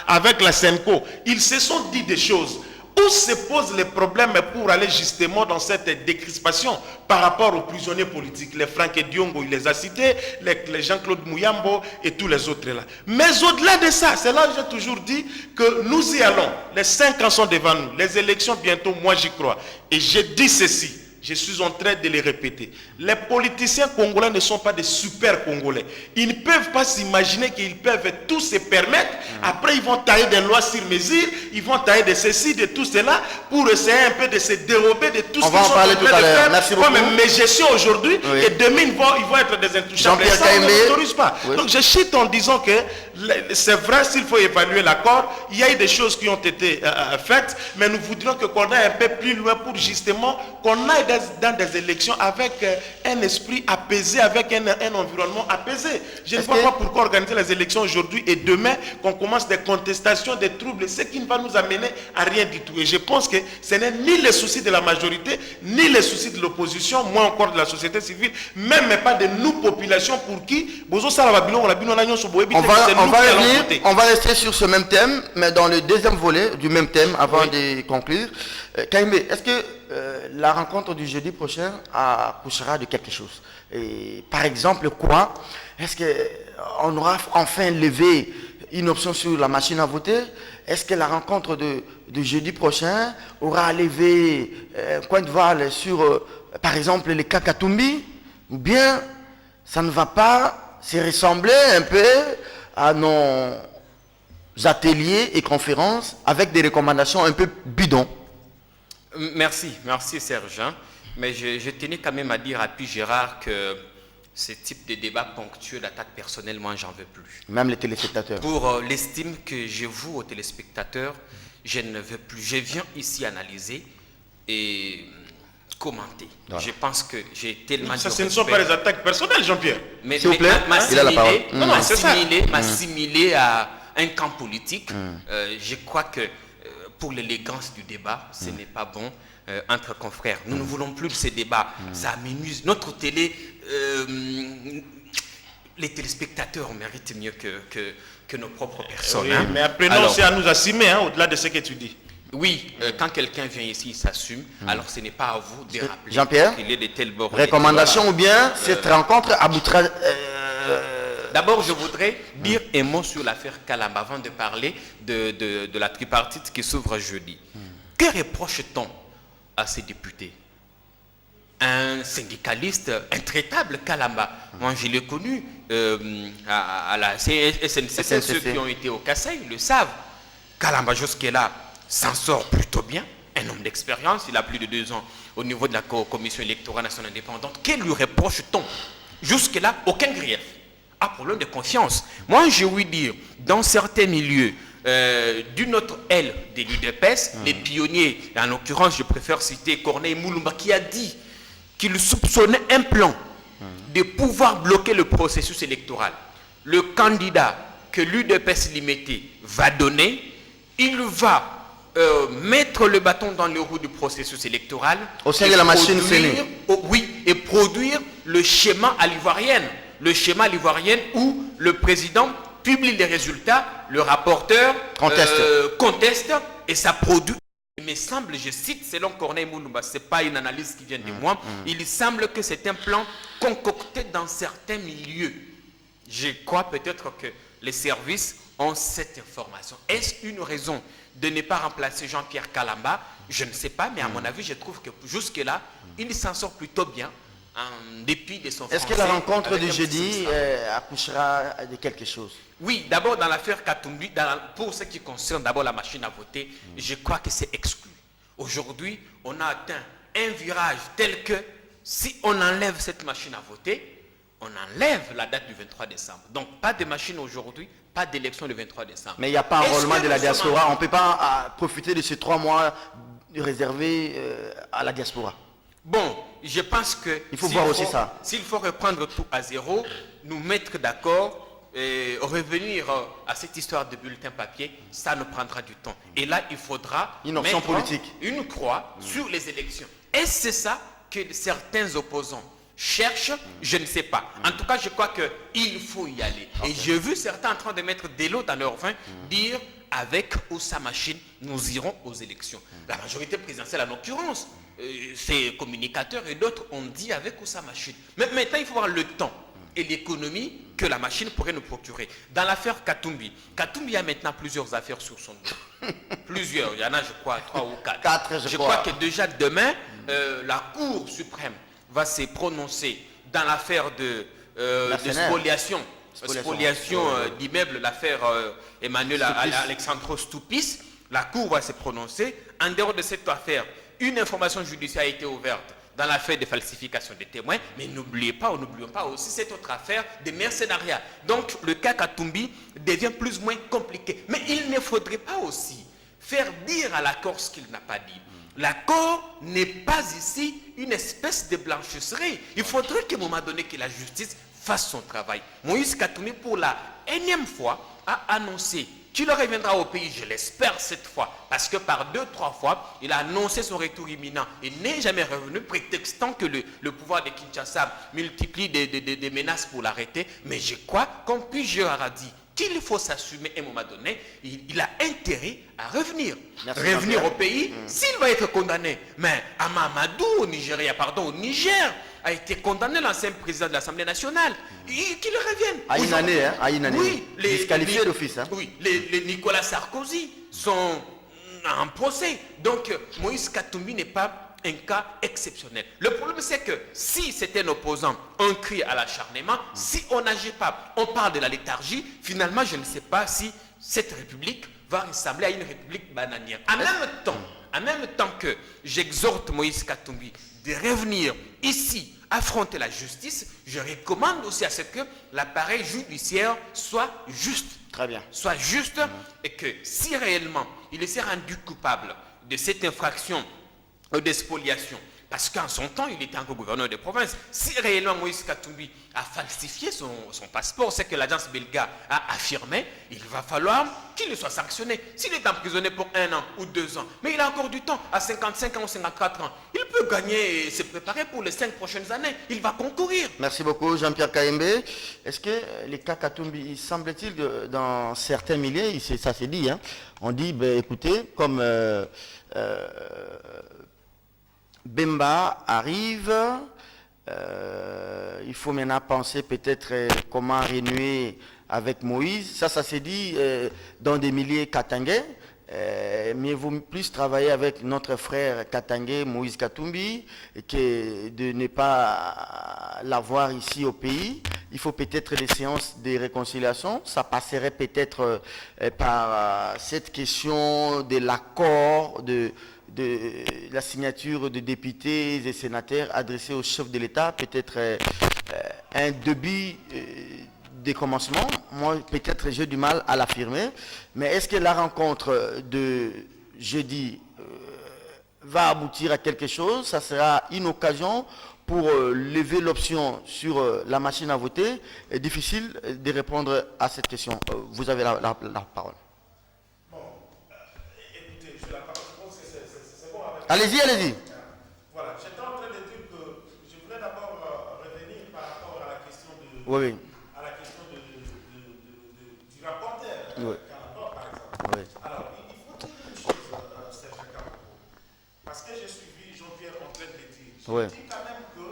[SPEAKER 3] avec la SENCO. Ils se sont dit des choses. Où se posent les problèmes pour aller justement dans cette décrispation par rapport aux prisonniers politiques? Les Franck Diongo, il les a cités, les Jean-Claude Mouyambo et tous les autres là. Mais au-delà de ça, c'est là que j'ai toujours dit que nous y allons. Les 5 ans sont devant nous. Les élections bientôt, moi j'y crois. Et j'ai dit ceci. Je suis en train de les répéter. Les politiciens congolais ne sont pas des super congolais. Ils ne peuvent pas s'imaginer qu'ils peuvent tout se permettre. Après, ils vont tailler des lois sur mesure. Ils vont tailler de ceci, de tout cela, pour essayer un peu de se dérober de tout ce qu'ils sont en train de faire.
[SPEAKER 1] Merci beaucoup.
[SPEAKER 3] Comme mes gestions aujourd'hui.
[SPEAKER 1] Oui.
[SPEAKER 3] Et demain, ils vont être des intouchables.
[SPEAKER 1] Jean-Pierre
[SPEAKER 3] Et ça, on ne
[SPEAKER 1] Kaimé.
[SPEAKER 3] l'autorise pas.
[SPEAKER 1] Oui.
[SPEAKER 3] Donc, je chute en disant que c'est vrai, s'il faut évaluer l'accord, il y a eu des choses qui ont été faites, mais nous voudrions qu'on aille un peu plus loin pour justement qu'on aille dans des élections avec un esprit apaisé, avec un environnement apaisé. Je ne vois pas pourquoi organiser les élections aujourd'hui et demain qu'on commence des contestations, des troubles, ce qui ne va nous amener à rien du tout. Et je pense que ce n'est ni les soucis de la majorité, ni les soucis de l'opposition, moins encore de la société civile, même pas de nous, populations, pour qui
[SPEAKER 1] on va rester sur ce même thème, mais dans le deuxième volet du même thème, avant de conclure. Kaimbe, est-ce que la rencontre du jeudi prochain accouchera de quelque chose? Et, par exemple, quoi? Est-ce qu'on aura enfin levé une option sur la machine à voter? Est-ce que la rencontre de jeudi prochain aura levé un coin de voile sur, par exemple, les cas Katumbi? Ou bien ça ne va pas se ressembler un peu à nos ateliers et conférences avec des recommandations un peu bidons?
[SPEAKER 2] Merci Serge. Mais je tenais quand même à dire à Puy Gérard que ce type de débat ponctuel d'attaque personnelle, moi j'en veux plus.
[SPEAKER 1] Même les téléspectateurs.
[SPEAKER 2] Pour l'estime que je voue aux téléspectateurs, je ne veux plus. Je viens ici analyser et commenter.
[SPEAKER 1] Voilà.
[SPEAKER 2] Je pense que j'ai tellement
[SPEAKER 3] Ça,
[SPEAKER 2] de
[SPEAKER 3] ce ne sont
[SPEAKER 2] respect.
[SPEAKER 3] pas les attaques personnelles, Jean-Pierre.
[SPEAKER 2] Mais,
[SPEAKER 1] S'il vous plaît, il a la parole.
[SPEAKER 2] M'assimiler à un camp politique, je crois que pour l'élégance du débat, ce n'est pas bon entre confrères. Nous ne voulons plus de ces débats. Ça amenuise. Notre télé, les téléspectateurs méritent mieux que nos propres personnes.
[SPEAKER 3] Oui, mais apprenons aussi à nous assumer, au-delà de ce que tu dis.
[SPEAKER 2] Oui, quand quelqu'un vient ici, il s'assume. Alors ce n'est pas à vous de rappeler
[SPEAKER 1] Jean-Pierre,
[SPEAKER 2] qu'il est de tels bords.
[SPEAKER 1] recommandation ou bien cette rencontre aboutira...
[SPEAKER 2] D'abord, je voudrais dire un mot sur l'affaire Kalamba avant de parler de la tripartite qui s'ouvre jeudi. Que reproche-t-on à ces députés? Un syndicaliste intraitable, Kalamba. Moi, je l'ai connu à la SNCC. Ceux qui ont été au Kassai le savent. Kalamba, jusque-là, s'en sort plutôt bien. Un homme d'expérience, il a plus de 2 ans au niveau de la Commission électorale nationale indépendante. Que lui reproche-t-on? Jusque-là, aucun grief. Problème de confiance. Moi, je veux dire, dans certains milieux, d'une autre aile de l'UDPS, les pionniers, en l'occurrence, je préfère citer Corneille Moulumba, qui a dit qu'il soupçonnait un plan de pouvoir bloquer le processus électoral. Le candidat que l'UDPS Limité va donner, il va mettre le bâton dans les roues du processus électoral.
[SPEAKER 1] Au sein de la machine
[SPEAKER 2] oui, et produire le schéma à l'ivoirienne. Le schéma à l'ivoirienne où le président publie les résultats, le rapporteur conteste et ça produit. Il me semble, je cite selon Corneille Moulumba, ce n'est pas une analyse qui vient de moi, il semble que c'est un plan concocté dans certains milieux. Je crois peut-être que les services ont cette information. Est-ce une raison de ne pas remplacer Jean-Pierre Kalamba? Je ne sais pas, mais à mon avis, je trouve que jusque-là, il s'en sort plutôt bien, en dépit de son français.
[SPEAKER 1] Est-ce que la rencontre
[SPEAKER 2] avec
[SPEAKER 1] de
[SPEAKER 2] un petit
[SPEAKER 1] jeudi
[SPEAKER 2] système.
[SPEAKER 1] accouchera de quelque chose?
[SPEAKER 2] Oui, d'abord dans l'affaire Katumbi, pour ce qui concerne d'abord la machine à voter, je crois que c'est exclu. Aujourd'hui, on a atteint un virage tel que si on enlève cette machine à voter, on enlève la date du 23 décembre. Donc pas de machine aujourd'hui, pas d'élection le 23 décembre.
[SPEAKER 1] Mais il n'y a pas un
[SPEAKER 2] Est-ce
[SPEAKER 1] enrôlement
[SPEAKER 2] que
[SPEAKER 1] de la
[SPEAKER 2] nous sommes
[SPEAKER 1] diaspora. On ne peut pas profiter de ces 3 mois réservés à la diaspora.
[SPEAKER 2] Bon, je pense que
[SPEAKER 1] Il faut voir aussi ça.
[SPEAKER 2] S'il faut reprendre tout à zéro, nous mettre d'accord, revenir à cette histoire de bulletin papier, ça nous prendra du temps. Et là, il faudra
[SPEAKER 1] Une option
[SPEAKER 2] mettre
[SPEAKER 1] politique.
[SPEAKER 2] une croix sur les élections. Est-ce que c'est ça que certains opposants cherchent? Je ne sais pas. En tout cas, je crois qu'il faut y aller. Et j'ai vu certains en train de mettre de l'eau dans leur vin, dire avec ou sa machine, nous irons aux élections. La majorité présidentielle, en l'occurrence, ces communicateurs et d'autres ont dit avec ou sa machine. Mais maintenant, il faut voir le temps et l'économie que la machine pourrait nous procurer. Dans l'affaire Katumbi, Katumbi a maintenant plusieurs affaires sur son dos. Plusieurs, il y en a je crois 3 ou 4.
[SPEAKER 1] 4,
[SPEAKER 2] je crois que déjà demain, la Cour suprême va se prononcer dans l'affaire de spoliation. Spoliation d'immeubles, l'affaire Emmanuel Alexandros Stoupis. La Cour va se prononcer. En dehors de cette affaire, une information judiciaire a été ouverte dans l'affaire de falsification des témoins, mais n'oublions pas aussi cette autre affaire de mercenariat. Donc le cas Katumbi devient plus ou moins compliqué. Mais il ne faudrait pas aussi faire dire à l'accord ce qu'il n'a pas dit. L'accord n'est pas ici une espèce de blanchisserie. Il faudrait qu'à un moment donné que la justice fasse son travail. Moïse Katumbi, pour la énième fois, a annoncé qu'il reviendra au pays, je l'espère cette fois, parce que par 2-3 fois, il a annoncé son retour imminent. Il n'est jamais revenu, prétextant que le pouvoir de Kinshasa multiplie des menaces pour l'arrêter. Mais je crois qu'on puisse a dit qu'il faut s'assumer à un moment donné, il a intérêt à revenir.
[SPEAKER 1] Merci,
[SPEAKER 2] revenir au pays, s'il va être condamné. Mais Amamadou, au Niger, a été condamné, l'ancien président de l'Assemblée nationale. Qu'il revienne.
[SPEAKER 1] À une année, hein, à une année.
[SPEAKER 2] Oui,
[SPEAKER 1] disqualifié d'office. Hein.
[SPEAKER 2] Oui, les Nicolas Sarkozy sont en procès. Donc, Moïse Katumbi n'est pas un cas exceptionnel. Le problème, c'est que si c'était un opposant, on crie à l'acharnement. Si on n'agit pas, on parle de la léthargie. Finalement, je ne sais pas si cette république va ressembler à une république bananière. En même temps que j'exhorte Moïse Katumbi de revenir ici, affronter la justice, je recommande aussi à ce que l'appareil judiciaire soit juste.
[SPEAKER 1] Très bien.
[SPEAKER 2] Soit juste et que si réellement il s'est rendu coupable de cette infraction de spoliation, parce qu'en son temps, il était encore gouverneur de province. Si réellement Moïse Katumbi a falsifié son passeport, c'est que l'agence belga a affirmé, il va falloir qu'il soit sanctionné. S'il est emprisonné pour 1 an ou 2 ans, mais il a encore du temps, à 55 ans ou 54 ans, il peut gagner et se préparer pour les 5 prochaines années. Il va concourir.
[SPEAKER 1] Merci beaucoup Jean-Pierre Kayembe. Est-ce que les cas Katumbi, il semble-t-il que dans certains milieux, ça s'est dit, hein, on dit, ben, écoutez, comme Bemba arrive, il faut maintenant penser peut-être comment renouer avec Moïse. Ça s'est dit dans des milliers katangais. Mieux vaut plus travailler avec notre frère katangais Moïse Katumbi que de ne pas l'avoir ici au pays. Il faut peut-être des séances de réconciliation. Ça passerait peut-être par cette question de l'accord de la signature de députés et sénateurs adressés au chef de l'État, peut-être un début de commencement. Moi, peut-être j'ai du mal à l'affirmer, mais est-ce que la rencontre de jeudi va aboutir à quelque chose? Ça sera une occasion pour lever l'option sur la machine à voter. C'est difficile de répondre à cette question. Vous avez la parole. Allez-y, allez-y.
[SPEAKER 3] Voilà, j'étais en train de dire que je voulais d'abord revenir par rapport à la question
[SPEAKER 1] Oui.
[SPEAKER 3] à la question du rapporteur,
[SPEAKER 1] Oui.
[SPEAKER 3] Kalamba, par exemple.
[SPEAKER 1] Oui.
[SPEAKER 3] Alors, il faut dire une chose, Serge Kalamba, parce que j'ai suivi Jean-Pierre en train de le dire. Je
[SPEAKER 1] Oui.
[SPEAKER 3] dis quand même que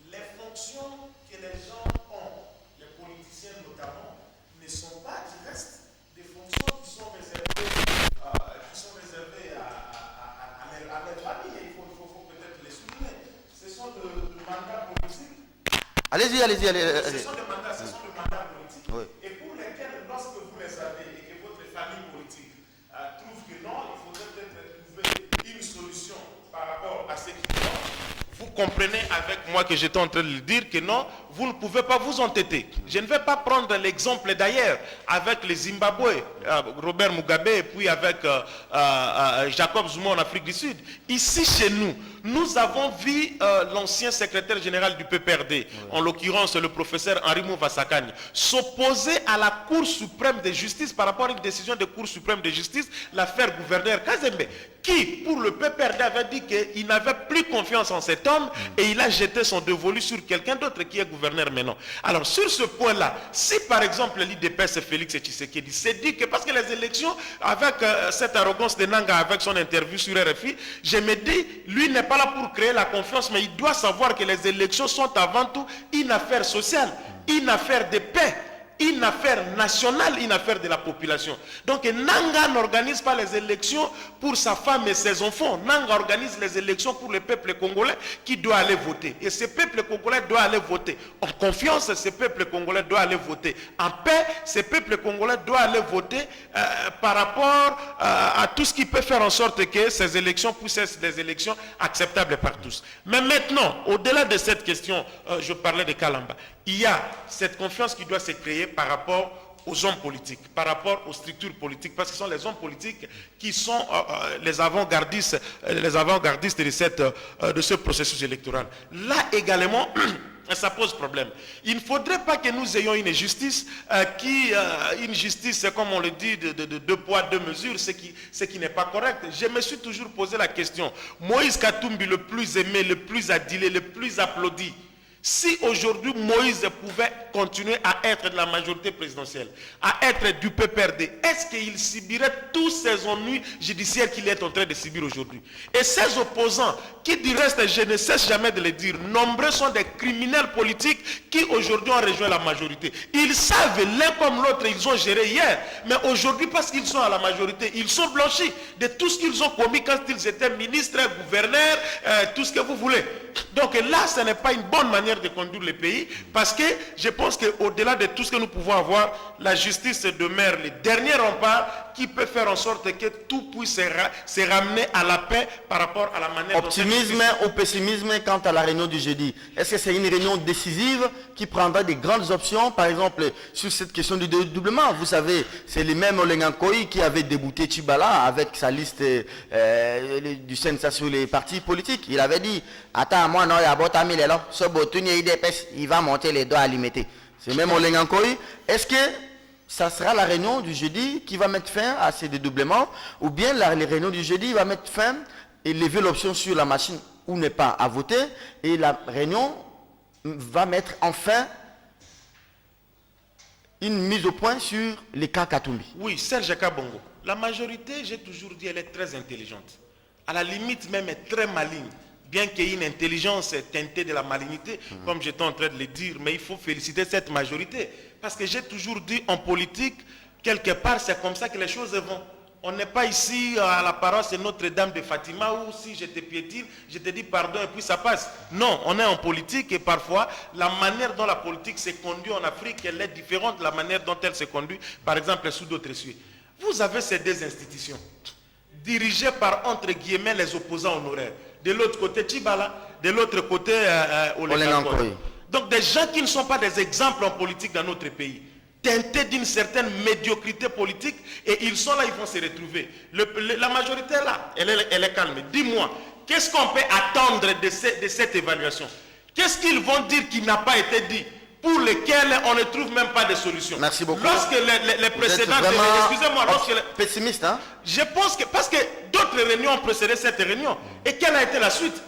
[SPEAKER 3] les fonctions que les gens ont, les politiciens notamment, ne sont pas, qui restent des fonctions qui sont réservées, à leur famille. Il faut peut-être les souligner. Ce sont de mandats politiques.
[SPEAKER 1] Allez-y.
[SPEAKER 3] Ce sont des mandats politiques.
[SPEAKER 1] Oui.
[SPEAKER 3] Et pour lesquels, lorsque vous les avez et que votre famille politique trouve que non, il faudrait peut-être trouver une solution par rapport à ce qui doit. Vous comprenez avec moi que j'étais en train de le dire que non, vous ne pouvez pas vous entêter. Je ne vais pas prendre l'exemple d'ailleurs avec le Zimbabwe, Robert Mugabe, et puis avec Jacob Zuma en Afrique du Sud. Ici chez nous, nous avons vu l'ancien secrétaire général du PPRD, en l'occurrence le professeur Henri Mouvasakani, s'opposer à la Cour suprême de justice par rapport à une décision de Cour suprême de justice, l'affaire gouverneur Kazembe, qui pour le PPRD avait dit qu'il n'avait plus confiance en cet homme et il a jeté son dévolu sur quelqu'un d'autre qui est gouverneur maintenant. Alors sur ce point-là, si par exemple l'IDPS Félix Tshisekedi s'est dit que parce que les élections, avec cette arrogance de Nanga, avec son interview sur RFI, je me dis, lui n'est pas là pour créer la confiance, mais il doit savoir que les élections sont avant tout une affaire sociale, une affaire de paix, une affaire nationale, une affaire de la population. Donc Nanga n'organise pas les élections pour sa femme et ses enfants. Nanga organise les élections pour le peuple congolais qui doit aller voter. Et ce peuple congolais doit aller voter. En confiance, ce peuple congolais doit aller voter. En paix, ce peuple congolais doit aller voter par rapport à tout ce qui peut faire en sorte que ces élections puissent être des élections acceptables par tous. Mais maintenant, au-delà de cette question, je parlais de Kalamba, il y a cette confiance qui doit se créer par rapport aux hommes politiques, par rapport aux structures politiques, parce que ce sont les hommes politiques qui sont les avant-gardistes de ce processus électoral. Là également, ça pose problème. Il ne faudrait pas que nous ayons une justice une justice, comme on le dit, de deux poids, deux mesures, ce qui n'est pas correct. Je me suis toujours posé la question, Moïse Katumbi, le plus aimé, le plus adulé, le plus applaudi, si aujourd'hui Moïse pouvait continuer à être de la majorité présidentielle, à être du PPRD, est-ce qu'il subirait tous ces ennuis judiciaires qu'il est en train de subir aujourd'hui? Et ces opposants, qui du reste, je ne cesse jamais de le dire, nombreux sont des criminels politiques qui aujourd'hui ont rejoint la majorité. Ils savent, l'un comme l'autre, ils ont géré hier, mais aujourd'hui, parce qu'ils sont à la majorité, ils sont blanchis de tout ce qu'ils ont commis quand ils étaient ministres, gouverneurs, tout ce que vous voulez. Donc là, ce n'est pas une bonne manière de conduire le pays, parce que je pense qu'au-delà de tout ce que nous pouvons avoir, la justice demeure le dernier rempart qui peut faire en sorte que tout puisse se ramener à la paix par rapport à la manière
[SPEAKER 1] optimisme ou pessimisme quant à la réunion du jeudi. Est-ce que c'est une réunion décisive qui prendra des grandes options, par exemple sur cette question du dédoublement? Vous savez, c'est le même Olengankoy qui avait débouté Tchibala avec sa liste du Sensa sur les partis politiques. Il avait dit, attends, moi non, il y a Botami, ce Botuni IDPS, il va monter les doigts à limiter. C'est même Olengankoy. Est-ce que ça sera la réunion du jeudi qui va mettre fin à ces dédoublements, ou bien la réunion du jeudi va mettre fin et lever l'option sur la machine ou n'est pas à voter, et la réunion va mettre enfin une mise au point sur les cas Katumbi?
[SPEAKER 3] Oui, Serge Kabongo. La majorité, j'ai toujours dit, elle est très intelligente. À la limite même, elle est très maligne. Bien qu'il y ait une intelligence teintée de la malignité, comme j'étais en train de le dire, mais il faut féliciter cette majorité. Parce que j'ai toujours dit, en politique, quelque part, c'est comme ça que les choses vont. On n'est pas ici à la paroisse Notre-Dame de Fatima où si je te piétine, je te dis pardon et puis ça passe. Non, on est en politique et parfois, la manière dont la politique se conduit en Afrique, elle est différente de la manière dont elle se conduit, par exemple, sous d'autres cieux. Vous avez ces deux institutions, dirigées par, entre guillemets, les opposants honoraires. De l'autre côté, Tchibala, de l'autre côté, Olengankoy. Donc des gens qui ne sont pas des exemples en politique dans notre pays, teintés d'une certaine médiocrité politique, et ils sont là, ils vont se retrouver. La majorité est là, elle est calme. Dis-moi, qu'est-ce qu'on peut attendre de cette évaluation? Qu'est-ce qu'ils vont dire qui n'a pas été dit, pour lesquels on ne trouve même pas de solution?
[SPEAKER 1] Merci beaucoup.
[SPEAKER 3] Lorsque les précédents...
[SPEAKER 1] Excusez-moi, pessimiste, hein?
[SPEAKER 3] Je pense que, parce que d'autres réunions ont précédé cette réunion, et quelle a été la suite?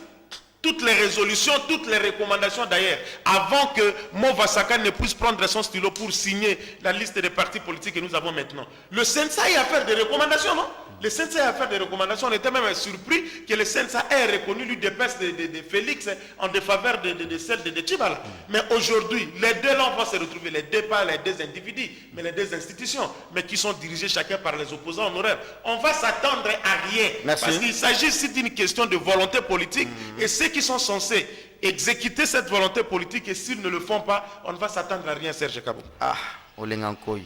[SPEAKER 3] toutes les résolutions, toutes les recommandations d'ailleurs, avant que Movasaka ne puisse prendre son stylo pour signer la liste des partis politiques que nous avons maintenant. Le CNSA est à faire des recommandations, non? Le CNSA est à faire des recommandations. On était même surpris que le CNSA ait reconnu l'UDPS de Félix en défaveur de celle de Tchibala. Mais aujourd'hui, les deux là, on va se retrouver, les deux pas les deux individus, mais les deux institutions, mais qui sont dirigés chacun par les opposants honoraires. On va s'attendre à rien.
[SPEAKER 1] Merci.
[SPEAKER 3] Parce qu'il s'agit ici d'une question de volonté politique et ceux qui sont censés exécuter cette volonté politique, et s'ils ne le font pas, on ne va s'attendre à rien, Serge Kabou.
[SPEAKER 1] Ah, Olengankoy.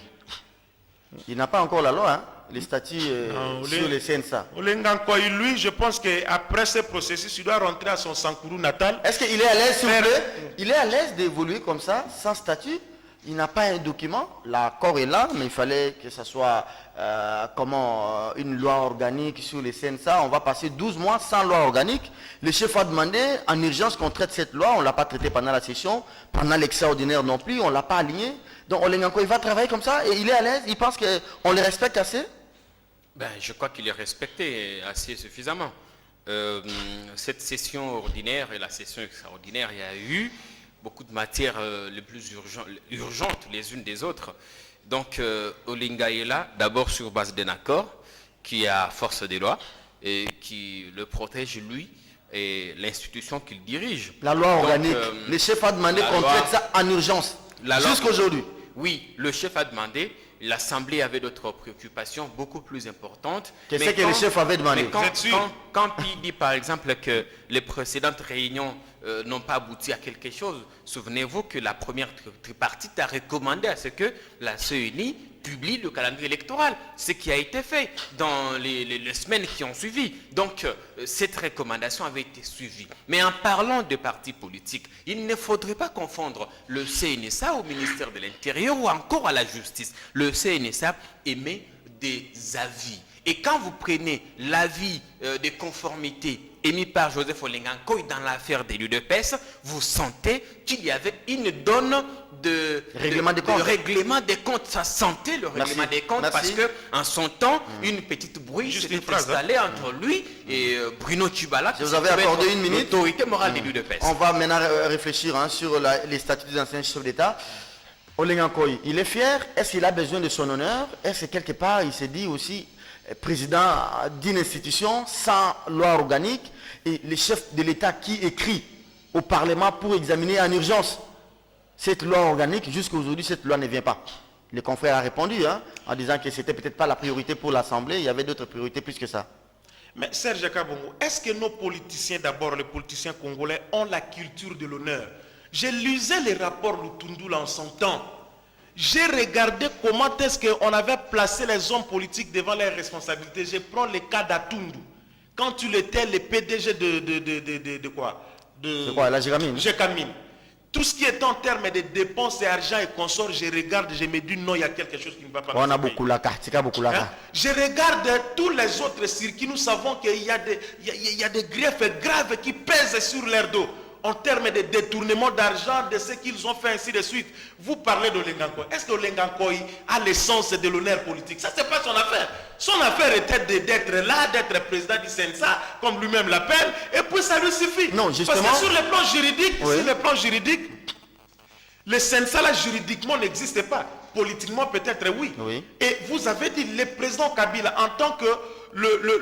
[SPEAKER 1] Il n'a pas encore la loi, hein? Les statuts sur les CNSA.
[SPEAKER 3] Olengankoy, lui, je pense qu'après ce processus, il doit rentrer à son Sankourou natal.
[SPEAKER 1] Est-ce qu'il est à l'aise, s'il vous plaît? Il est à l'aise d'évoluer comme ça, sans statut? Il n'a pas un document. L'accord est là, mais il fallait que ce soit une loi organique sur les CNSA. On va passer 12 mois sans loi organique. Le chef a demandé en urgence qu'on traite cette loi. On ne l'a pas traité pendant la session. Pendant l'extraordinaire non plus, on ne l'a pas aligné. Donc Olengankoy, il va travailler comme ça et il est à l'aise. Il pense qu'on le respecte assez?
[SPEAKER 2] Ben, je crois qu'il est respecté assez suffisamment. Cette session ordinaire et la session extraordinaire, il y a eu beaucoup de matières les plus urgentes les unes des autres. Donc Olinga est là, d'abord sur base d'un accord qui a force des lois et qui le protège lui et l'institution qu'il dirige.
[SPEAKER 1] La loi organique, le chef a demandé qu'on traite ça en urgence, jusqu'aujourd'hui.
[SPEAKER 2] Oui, le chef a demandé. L'Assemblée avait d'autres préoccupations beaucoup plus importantes.
[SPEAKER 1] Qu'est-ce que le chef avait demandé?
[SPEAKER 2] Quand il dit par exemple que les précédentes réunions n'ont pas abouti à quelque chose, souvenez-vous que la première tripartite a recommandé à ce que la CENI publie le calendrier électoral, ce qui a été fait dans les semaines qui ont suivi. Donc, cette recommandation avait été suivie. Mais en parlant de partis politiques, il ne faudrait pas confondre le CNSA au ministère de l'Intérieur ou encore à la justice. Le CNSA émet des avis. Et quand vous prenez l'avis de conformité émis par Joseph Olengankoy dans l'affaire des l'UDPS, vous sentez qu'il y avait une donne de règlement des comptes. Ça sentait le règlement des comptes parce que en son temps, une petite brouille s'était installée entre lui et Bruno Tchibala.
[SPEAKER 1] Vous avez accordé une minute.
[SPEAKER 2] L'autorité morale des l'UDPS.
[SPEAKER 1] On va maintenant réfléchir sur les statuts des anciens chefs d'État. Olengankoy, il est fier. Est-ce qu'il a besoin de son honneur? Est-ce que quelque part, il s'est dit aussi président d'une institution sans loi organique et le chef de l'État qui écrit au Parlement pour examiner en urgence cette loi organique? Jusqu'à aujourd'hui, cette loi ne vient pas. Le confrère a répondu en disant que c'était peut-être pas la priorité pour l'Assemblée, il y avait d'autres priorités plus que ça.
[SPEAKER 3] Mais Serge Kabongo, est-ce que nos politiciens, d'abord les politiciens congolais, ont la culture de l'honneur? J'ai lisé les rapports Lutundula en son temps. J'ai regardé comment est-ce qu'on avait placé les hommes politiques devant leurs responsabilités. Je prends le cas d'Atundu. Quand il était le PDG de quoi?
[SPEAKER 1] De quoi, la Gécamine?
[SPEAKER 3] Gécamine. Tout ce qui est en termes de dépenses et argent et consorts, je regarde, je me dis non, il y a quelque chose qui ne va pas.
[SPEAKER 1] On a beaucoup la carte, beaucoup la carte.
[SPEAKER 3] Je regarde tous les autres circuits, nous savons qu'il y a des griefs graves qui pèsent sur leur dos. En termes de détournement d'argent, de ce qu'ils ont fait, ainsi de suite. Vous parlez d'Olengankoy. Est-ce que Olengankoy a l'essence de l'honneur politique? Ça, ce n'est pas son affaire. Son affaire était d'être là, d'être président du CNSA, comme lui-même l'appelle, et puis ça lui suffit.
[SPEAKER 1] Non, justement.
[SPEAKER 3] Parce que sur le plan juridique, le CNSA, là, juridiquement, n'existe pas. Politiquement, peut-être, oui. Et vous avez dit, le président Kabila, en tant que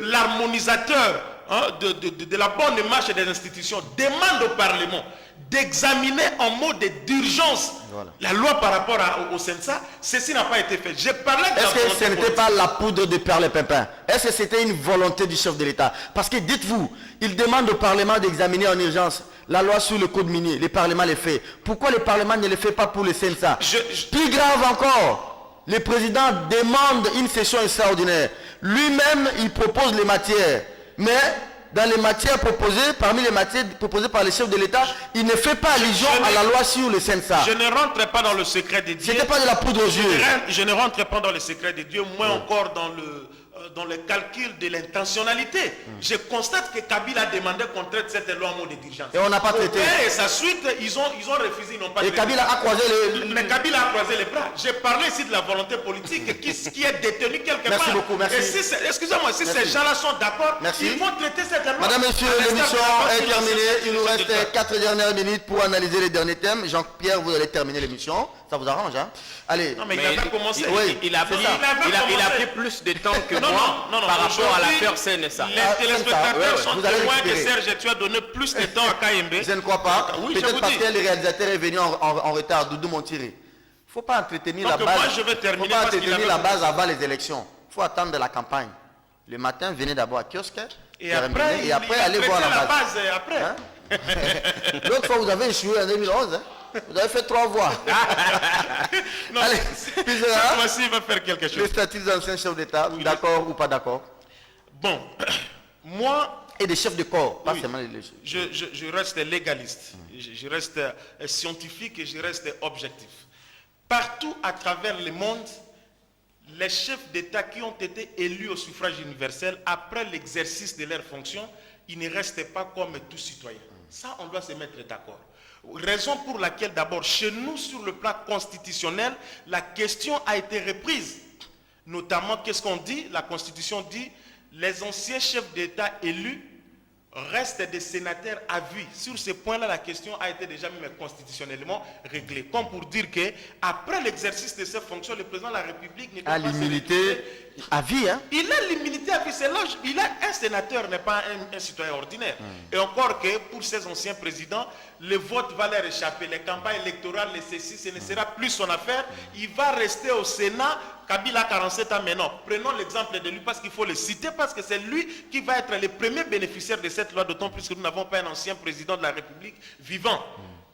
[SPEAKER 3] l'harmonisateur de la bonne marche des institutions, demande au Parlement d'examiner en mode d'urgence la loi par rapport au CNSA. Ceci n'a pas été fait. Est-ce
[SPEAKER 1] que ce n'était pas la poudre de perlimpinpin? Est-ce que c'était une volonté du chef de l'État? Parce que dites-vous, il demande au Parlement d'examiner en urgence la loi sur le code minier. Le Parlement le fait. Pourquoi le Parlement ne le fait pas pour le CNSA? Plus grave encore, le président demande une session extraordinaire. Lui-même, il propose les matières. Mais dans les matières proposées, parmi les matières proposées par le chef de l'État, il ne fait pas allusion à la loi sur le CNSA.
[SPEAKER 3] Je ne rentre pas dans le secret des dieux.
[SPEAKER 1] Ce n'était pas de la poudre aux yeux.
[SPEAKER 3] Je ne rentre pas dans le secret des dieux, moins encore dans le calcul de l'intentionnalité. Je constate que Kabila a demandé qu'on traite cette loi en mode d'urgence.
[SPEAKER 1] Et on n'a pas traité.
[SPEAKER 3] Et sa suite, ils ont refusé, ils n'ont pas
[SPEAKER 1] Et
[SPEAKER 3] traité.
[SPEAKER 1] Kabila a croisé les...
[SPEAKER 3] Mais Kabila a croisé les bras. J'ai parlé ici de la volonté politique qui est détenue quelque
[SPEAKER 1] Merci
[SPEAKER 3] part.
[SPEAKER 1] beaucoup, merci.
[SPEAKER 3] Et si excusez-moi, si ces gens-là sont d'accord,
[SPEAKER 1] Merci.
[SPEAKER 3] ils vont traiter cette loi.
[SPEAKER 1] Madame, Monsieur,
[SPEAKER 3] À l'instar
[SPEAKER 1] l'émission
[SPEAKER 3] de la loi
[SPEAKER 1] est
[SPEAKER 3] sur
[SPEAKER 1] terminée.
[SPEAKER 3] l'ancien
[SPEAKER 1] Il nous
[SPEAKER 3] chef d'État.
[SPEAKER 1] reste 4 dernières minutes pour analyser les derniers thèmes. Jean-Pierre, vous allez terminer l'émission. Ça vous arrange, hein? Allez.
[SPEAKER 3] Non, mais il
[SPEAKER 2] Mais
[SPEAKER 3] a pas commencé.
[SPEAKER 1] oui.
[SPEAKER 2] il a
[SPEAKER 3] C'est ça.
[SPEAKER 2] il a pris plus de temps que
[SPEAKER 3] Non,
[SPEAKER 2] moi
[SPEAKER 3] non,
[SPEAKER 2] par rapport à
[SPEAKER 3] aujourd'hui,
[SPEAKER 2] l'affaire CNSA.
[SPEAKER 3] Les téléspectateurs
[SPEAKER 1] Ouais, ouais.
[SPEAKER 3] sont
[SPEAKER 1] Vous allez
[SPEAKER 3] témoins que
[SPEAKER 1] récupérer.
[SPEAKER 3] Serge, tu as donné plus de temps à KMB.
[SPEAKER 1] Je ne crois pas.
[SPEAKER 3] Oui, je
[SPEAKER 1] Peut-être
[SPEAKER 3] vous
[SPEAKER 1] parce
[SPEAKER 3] dis.
[SPEAKER 1] que le réalisateur est venu en retard. Doudou Montiré. Il ne faut pas entretenir la
[SPEAKER 3] Donc,
[SPEAKER 1] base.
[SPEAKER 3] moi, je vais terminer
[SPEAKER 1] Il faut pas
[SPEAKER 3] parce qu'il
[SPEAKER 1] entretenir
[SPEAKER 3] avait-
[SPEAKER 1] la base avant les élections. Il faut attendre de la campagne. Le matin, venez d'abord à kiosque.
[SPEAKER 3] Et
[SPEAKER 1] terminez,
[SPEAKER 3] après,
[SPEAKER 1] et après
[SPEAKER 3] il a
[SPEAKER 1] allez
[SPEAKER 3] traité
[SPEAKER 1] voir la
[SPEAKER 3] la
[SPEAKER 1] base.
[SPEAKER 3] base après.
[SPEAKER 1] Hein? L'autre fois, vous avez échoué en 2011. Hein? Vous avez fait 3 voix.
[SPEAKER 3] Non,
[SPEAKER 1] Allez,
[SPEAKER 3] cette
[SPEAKER 1] Pizera,
[SPEAKER 3] fois-ci, il va faire quelque
[SPEAKER 1] le
[SPEAKER 3] chose.
[SPEAKER 1] statut des anciens chefs d'État, d'accord ou pas d'accord?
[SPEAKER 3] Bon, moi,
[SPEAKER 1] Et des chefs de corps, pas
[SPEAKER 3] Oui.
[SPEAKER 1] seulement les...
[SPEAKER 3] je reste légaliste, je reste scientifique et je reste objectif. Partout à travers le monde, les chefs d'État qui ont été élus au suffrage universel, après l'exercice de leurs fonctions, ils ne restent pas comme tout citoyen. Ça, on doit se mettre d'accord. Raison pour laquelle, d'abord, chez nous, sur le plan constitutionnel, la question a été reprise. Notamment, qu'est-ce qu'on dit? La Constitution dit les anciens chefs d'État élus restent des sénateurs à vie. Sur ce point-là, la question a été déjà même constitutionnellement réglée. Comme pour dire que après l'exercice de ses fonctions, le président de la République ne peut
[SPEAKER 1] À
[SPEAKER 3] pas se
[SPEAKER 1] l'immunité
[SPEAKER 3] retirer.
[SPEAKER 1] à vie, hein?
[SPEAKER 3] Il a l'immunité à vie, c'est là, il a un sénateur, n'est pas un citoyen ordinaire. Et encore que pour ces anciens présidents, le vote va leur échapper. Les campagnes électorales, les ceci, ce ne sera plus son affaire. Il va rester au Sénat. Kabila a 47 ans maintenant. Prenons l'exemple de lui parce qu'il faut le citer, parce que c'est lui qui va être le premier bénéficiaire de cette loi, d'autant plus que nous n'avons pas un ancien président de la République vivant.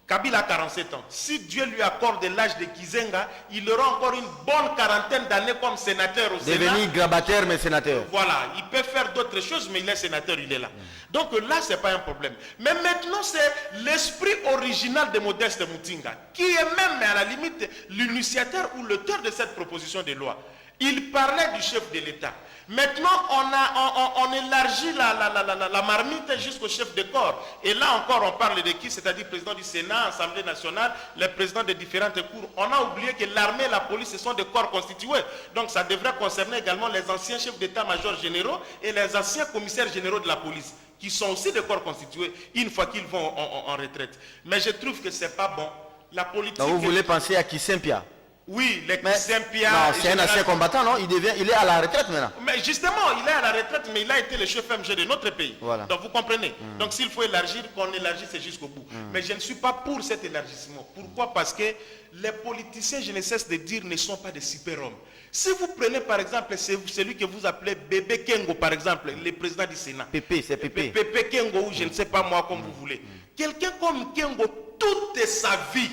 [SPEAKER 3] Kabila a 47 ans. Si Dieu lui accorde l'âge de Kizenga, il aura encore une bonne quarantaine d'années comme sénateur au Sénat.
[SPEAKER 1] Devenir grabataire, mais sénateur.
[SPEAKER 3] Voilà, il peut faire d'autres choses, mais il est sénateur, il est là. Donc là, ce n'est pas un problème. Mais maintenant, c'est l'esprit original de Modeste Mutinga, qui est même à la limite l'initiateur ou l'auteur de cette proposition de loi. Il parlait du chef de l'État. Maintenant, on élargit la marmite jusqu'au chef de corps. Et là encore, on parle de qui? C'est-à-dire président du Sénat, Assemblée nationale, les présidents de différentes cours. On a oublié que l'armée et la police, ce sont des corps constitués. Donc ça devrait concerner également les anciens chefs d'état-major généraux et les anciens commissaires généraux de la police, qui sont aussi des corps constitués une fois qu'ils vont en retraite. Mais je trouve que ce n'est pas bon. La politique...
[SPEAKER 1] Donc vous voulez penser à Kissimpia?
[SPEAKER 3] Oui, les
[SPEAKER 1] Mais
[SPEAKER 3] Saint-Pierre...
[SPEAKER 1] non, c'est un ancien combattant, non? Il est à la retraite maintenant.
[SPEAKER 3] Mais justement, il est à la retraite, mais il a été le chef MG de notre pays.
[SPEAKER 1] Voilà.
[SPEAKER 3] Donc vous comprenez. Donc s'il faut élargir, qu'on élargisse jusqu'au bout. Mais je ne suis pas pour cet élargissement. Pourquoi? Parce que les politiciens, je ne cesse de dire, ne sont pas des super-hommes. Si vous prenez par exemple celui que vous appelez Bébé Kengo, par exemple, le président du Sénat.
[SPEAKER 1] Pépé, c'est Pépé.
[SPEAKER 3] Pépé Kengo, ou je ne sais pas moi, comme vous voulez. Quelqu'un comme Kengo, toute sa vie,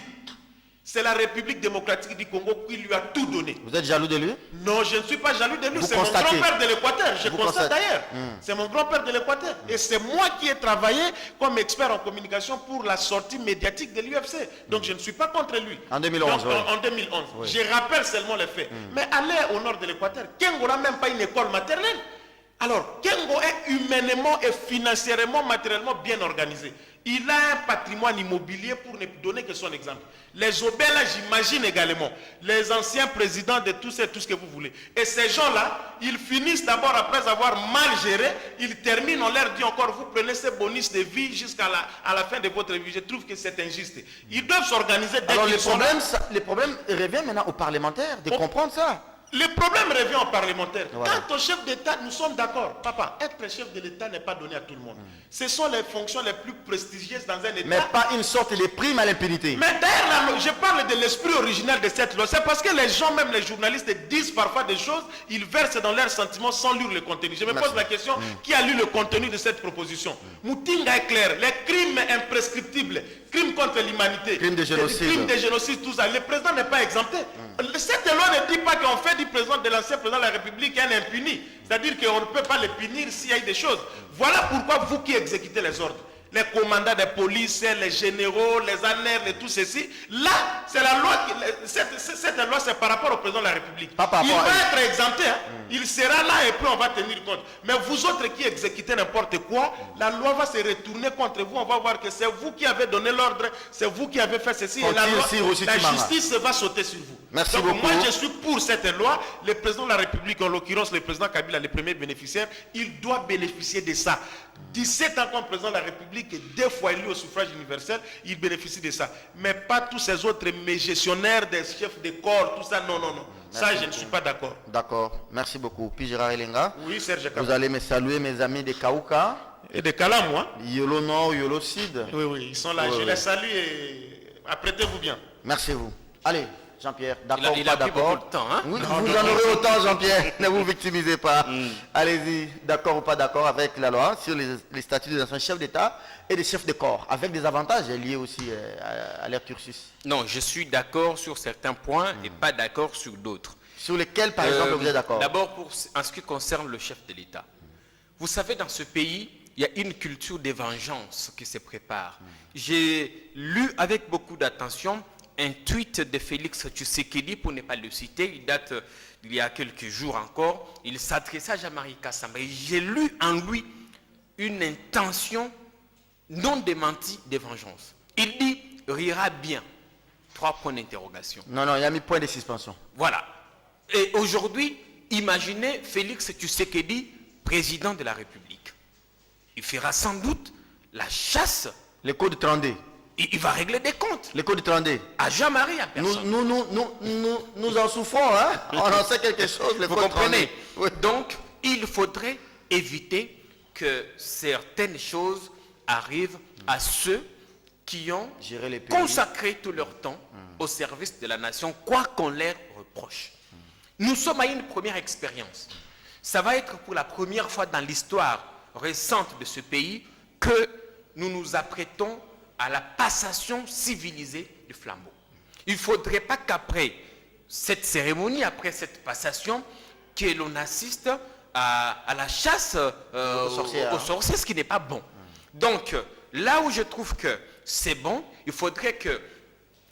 [SPEAKER 3] c'est la République démocratique du Congo qui lui a tout donné.
[SPEAKER 1] Vous êtes jaloux de lui?
[SPEAKER 3] Non, je ne suis pas jaloux de lui.
[SPEAKER 1] Vous
[SPEAKER 3] C'est mon
[SPEAKER 1] constatez.
[SPEAKER 3] grand-père de l'Équateur. Je
[SPEAKER 1] Vous
[SPEAKER 3] constate
[SPEAKER 1] constatez.
[SPEAKER 3] d'ailleurs. C'est mon grand-père de l'Équateur. Et c'est moi qui ai travaillé comme expert en communication pour la sortie médiatique de l'UFC. Donc je ne suis pas contre lui.
[SPEAKER 1] En 2011,
[SPEAKER 3] Donc,
[SPEAKER 1] oui.
[SPEAKER 3] en 2011. Je rappelle seulement les faits. Mais allez au nord de l'Équateur. Kengo n'a même pas une école maternelle. Alors, Kengo est humainement et financièrement, matériellement bien organisé. Il a un patrimoine immobilier pour ne donner que son exemple. Les Obéla, j'imagine également, les anciens présidents de tout ce que vous voulez. Et ces gens-là, ils finissent d'abord, après avoir mal géré, ils terminent, on leur dit encore, vous prenez ces bonus de vie jusqu'à la fin de votre vie. Je trouve que c'est injuste. Ils doivent s'organiser dès
[SPEAKER 1] Alors
[SPEAKER 3] qu'ils sont là.
[SPEAKER 1] le problème revient maintenant aux parlementaires de comprendre ça.
[SPEAKER 3] Le problème revient aux parlementaires.
[SPEAKER 1] Voilà.
[SPEAKER 3] Quant au chef d'État, nous sommes d'accord. Papa, être chef de l'État n'est pas donné à tout le monde. Ce sont les fonctions les plus prestigieuses dans un État.
[SPEAKER 1] Mais pas une sorte de prime à l'impunité.
[SPEAKER 3] Mais d'ailleurs, je parle de l'esprit original de cette loi. C'est parce que les gens, même les journalistes, disent parfois des choses, ils versent dans leurs sentiments sans lire le contenu. Je me pose la question, qui a lu le contenu de cette proposition? Moutinga est clair, les crimes imprescriptibles, crimes contre l'humanité,
[SPEAKER 1] Crimes de génocide.
[SPEAKER 3] crimes de génocide, tout ça, le président n'est pas exempté. Cette loi ne dit pas qu'on fait du président, de l'ancien président de la République un impuni. C'est-à-dire qu'on ne peut pas le punir s'il y a eu des choses. Voilà pourquoi vous qui exécutez les ordres, les commandants des polices, les généraux, les ANER, et tout ceci. Là, c'est la loi, cette loi, c'est par rapport au président de la République. Il va être exempté, hein. Il sera là et puis on va tenir compte. Mais vous autres qui exécutez n'importe quoi, la loi va se retourner contre vous. On va voir que c'est vous qui avez donné l'ordre, c'est vous qui avez fait ceci. Et la justice va sauter sur vous.
[SPEAKER 1] Merci
[SPEAKER 3] Donc
[SPEAKER 1] beaucoup.
[SPEAKER 3] moi, je suis pour cette loi. Le président de la République, en l'occurrence le président Kabila, le premier bénéficiaire, il doit bénéficier de ça. 17 ans comme président de la République et 2 fois élu au suffrage universel, il bénéficie de ça. Mais pas tous ces autres gestionnaires, des chefs de corps, tout ça, non, non, non.
[SPEAKER 1] Merci
[SPEAKER 3] ça, je
[SPEAKER 1] beaucoup.
[SPEAKER 3] ne suis pas d'accord.
[SPEAKER 1] D'accord, merci beaucoup. Puis Gérard Elenga,
[SPEAKER 3] Oui, Serge
[SPEAKER 1] vous
[SPEAKER 3] Kabila.
[SPEAKER 1] allez me saluer mes amis de Kaouka,
[SPEAKER 3] Et de Kalam, moi.
[SPEAKER 1] Yolo Nord, Yolo Sud.
[SPEAKER 3] Oui, oui, ils sont là.
[SPEAKER 1] Oui,
[SPEAKER 3] Je
[SPEAKER 1] oui.
[SPEAKER 3] les salue et apprêtez-vous bien.
[SPEAKER 1] Merci vous. Allez, Jean-Pierre, d'accord ou
[SPEAKER 2] Il
[SPEAKER 1] pas
[SPEAKER 2] a pris
[SPEAKER 1] d'accord?
[SPEAKER 2] beaucoup de temps, hein?
[SPEAKER 1] Oui, vous en aurez autant, Jean-Pierre. Ne vous victimisez pas. Allez-y, d'accord ou pas d'accord avec la loi sur les statuts des anciens chefs d'État et des chefs de corps, avec des avantages liés aussi à leur cursus.
[SPEAKER 2] Non, je suis d'accord sur certains points et pas d'accord sur d'autres.
[SPEAKER 1] Sur lesquels, par exemple, vous êtes d'accord?
[SPEAKER 2] D'abord, en ce qui concerne le chef de l'État. Vous savez, dans ce pays, il y a une culture de vengeance qui se prépare. J'ai lu avec beaucoup d'attention un tweet de Félix Tshisekedi, pour ne pas le citer, il date d'il y a quelques jours encore. Il s'adressait à Jean-Marie Kassamba. Et j'ai lu en lui une intention non démentie de vengeance. Il dit « rira bien ». 3 points d'interrogation.
[SPEAKER 1] Non, non, il y a mis point de suspension.
[SPEAKER 2] Voilà. Et aujourd'hui, imaginez Félix Tshisekedi, président de la République. Il fera sans doute la chasse.
[SPEAKER 1] Les codes 32.
[SPEAKER 2] Il va régler des comptes.
[SPEAKER 1] Les codes 32.
[SPEAKER 2] À Jean-Marie, à personne.
[SPEAKER 1] Nous en souffrons, hein? On en sait quelque chose, les
[SPEAKER 2] Vous
[SPEAKER 1] codes
[SPEAKER 2] comprenez?
[SPEAKER 1] 32. Oui.
[SPEAKER 2] Donc, il faudrait éviter que certaines choses arrivent à ceux qui ont
[SPEAKER 1] Gérer les pays.
[SPEAKER 2] consacré tout leur temps au service de la nation, quoi qu'on leur reproche. Nous sommes à une première expérience. Ça va être pour la première fois dans l'histoire récente de ce pays que nous nous apprêtons à la passation civilisée du flambeau. Il ne faudrait pas qu'après cette cérémonie, après cette passation, que l'on assiste à la chasse aux sorciers, ce qui n'est pas bon. Donc, là où je trouve que c'est bon, il faudrait que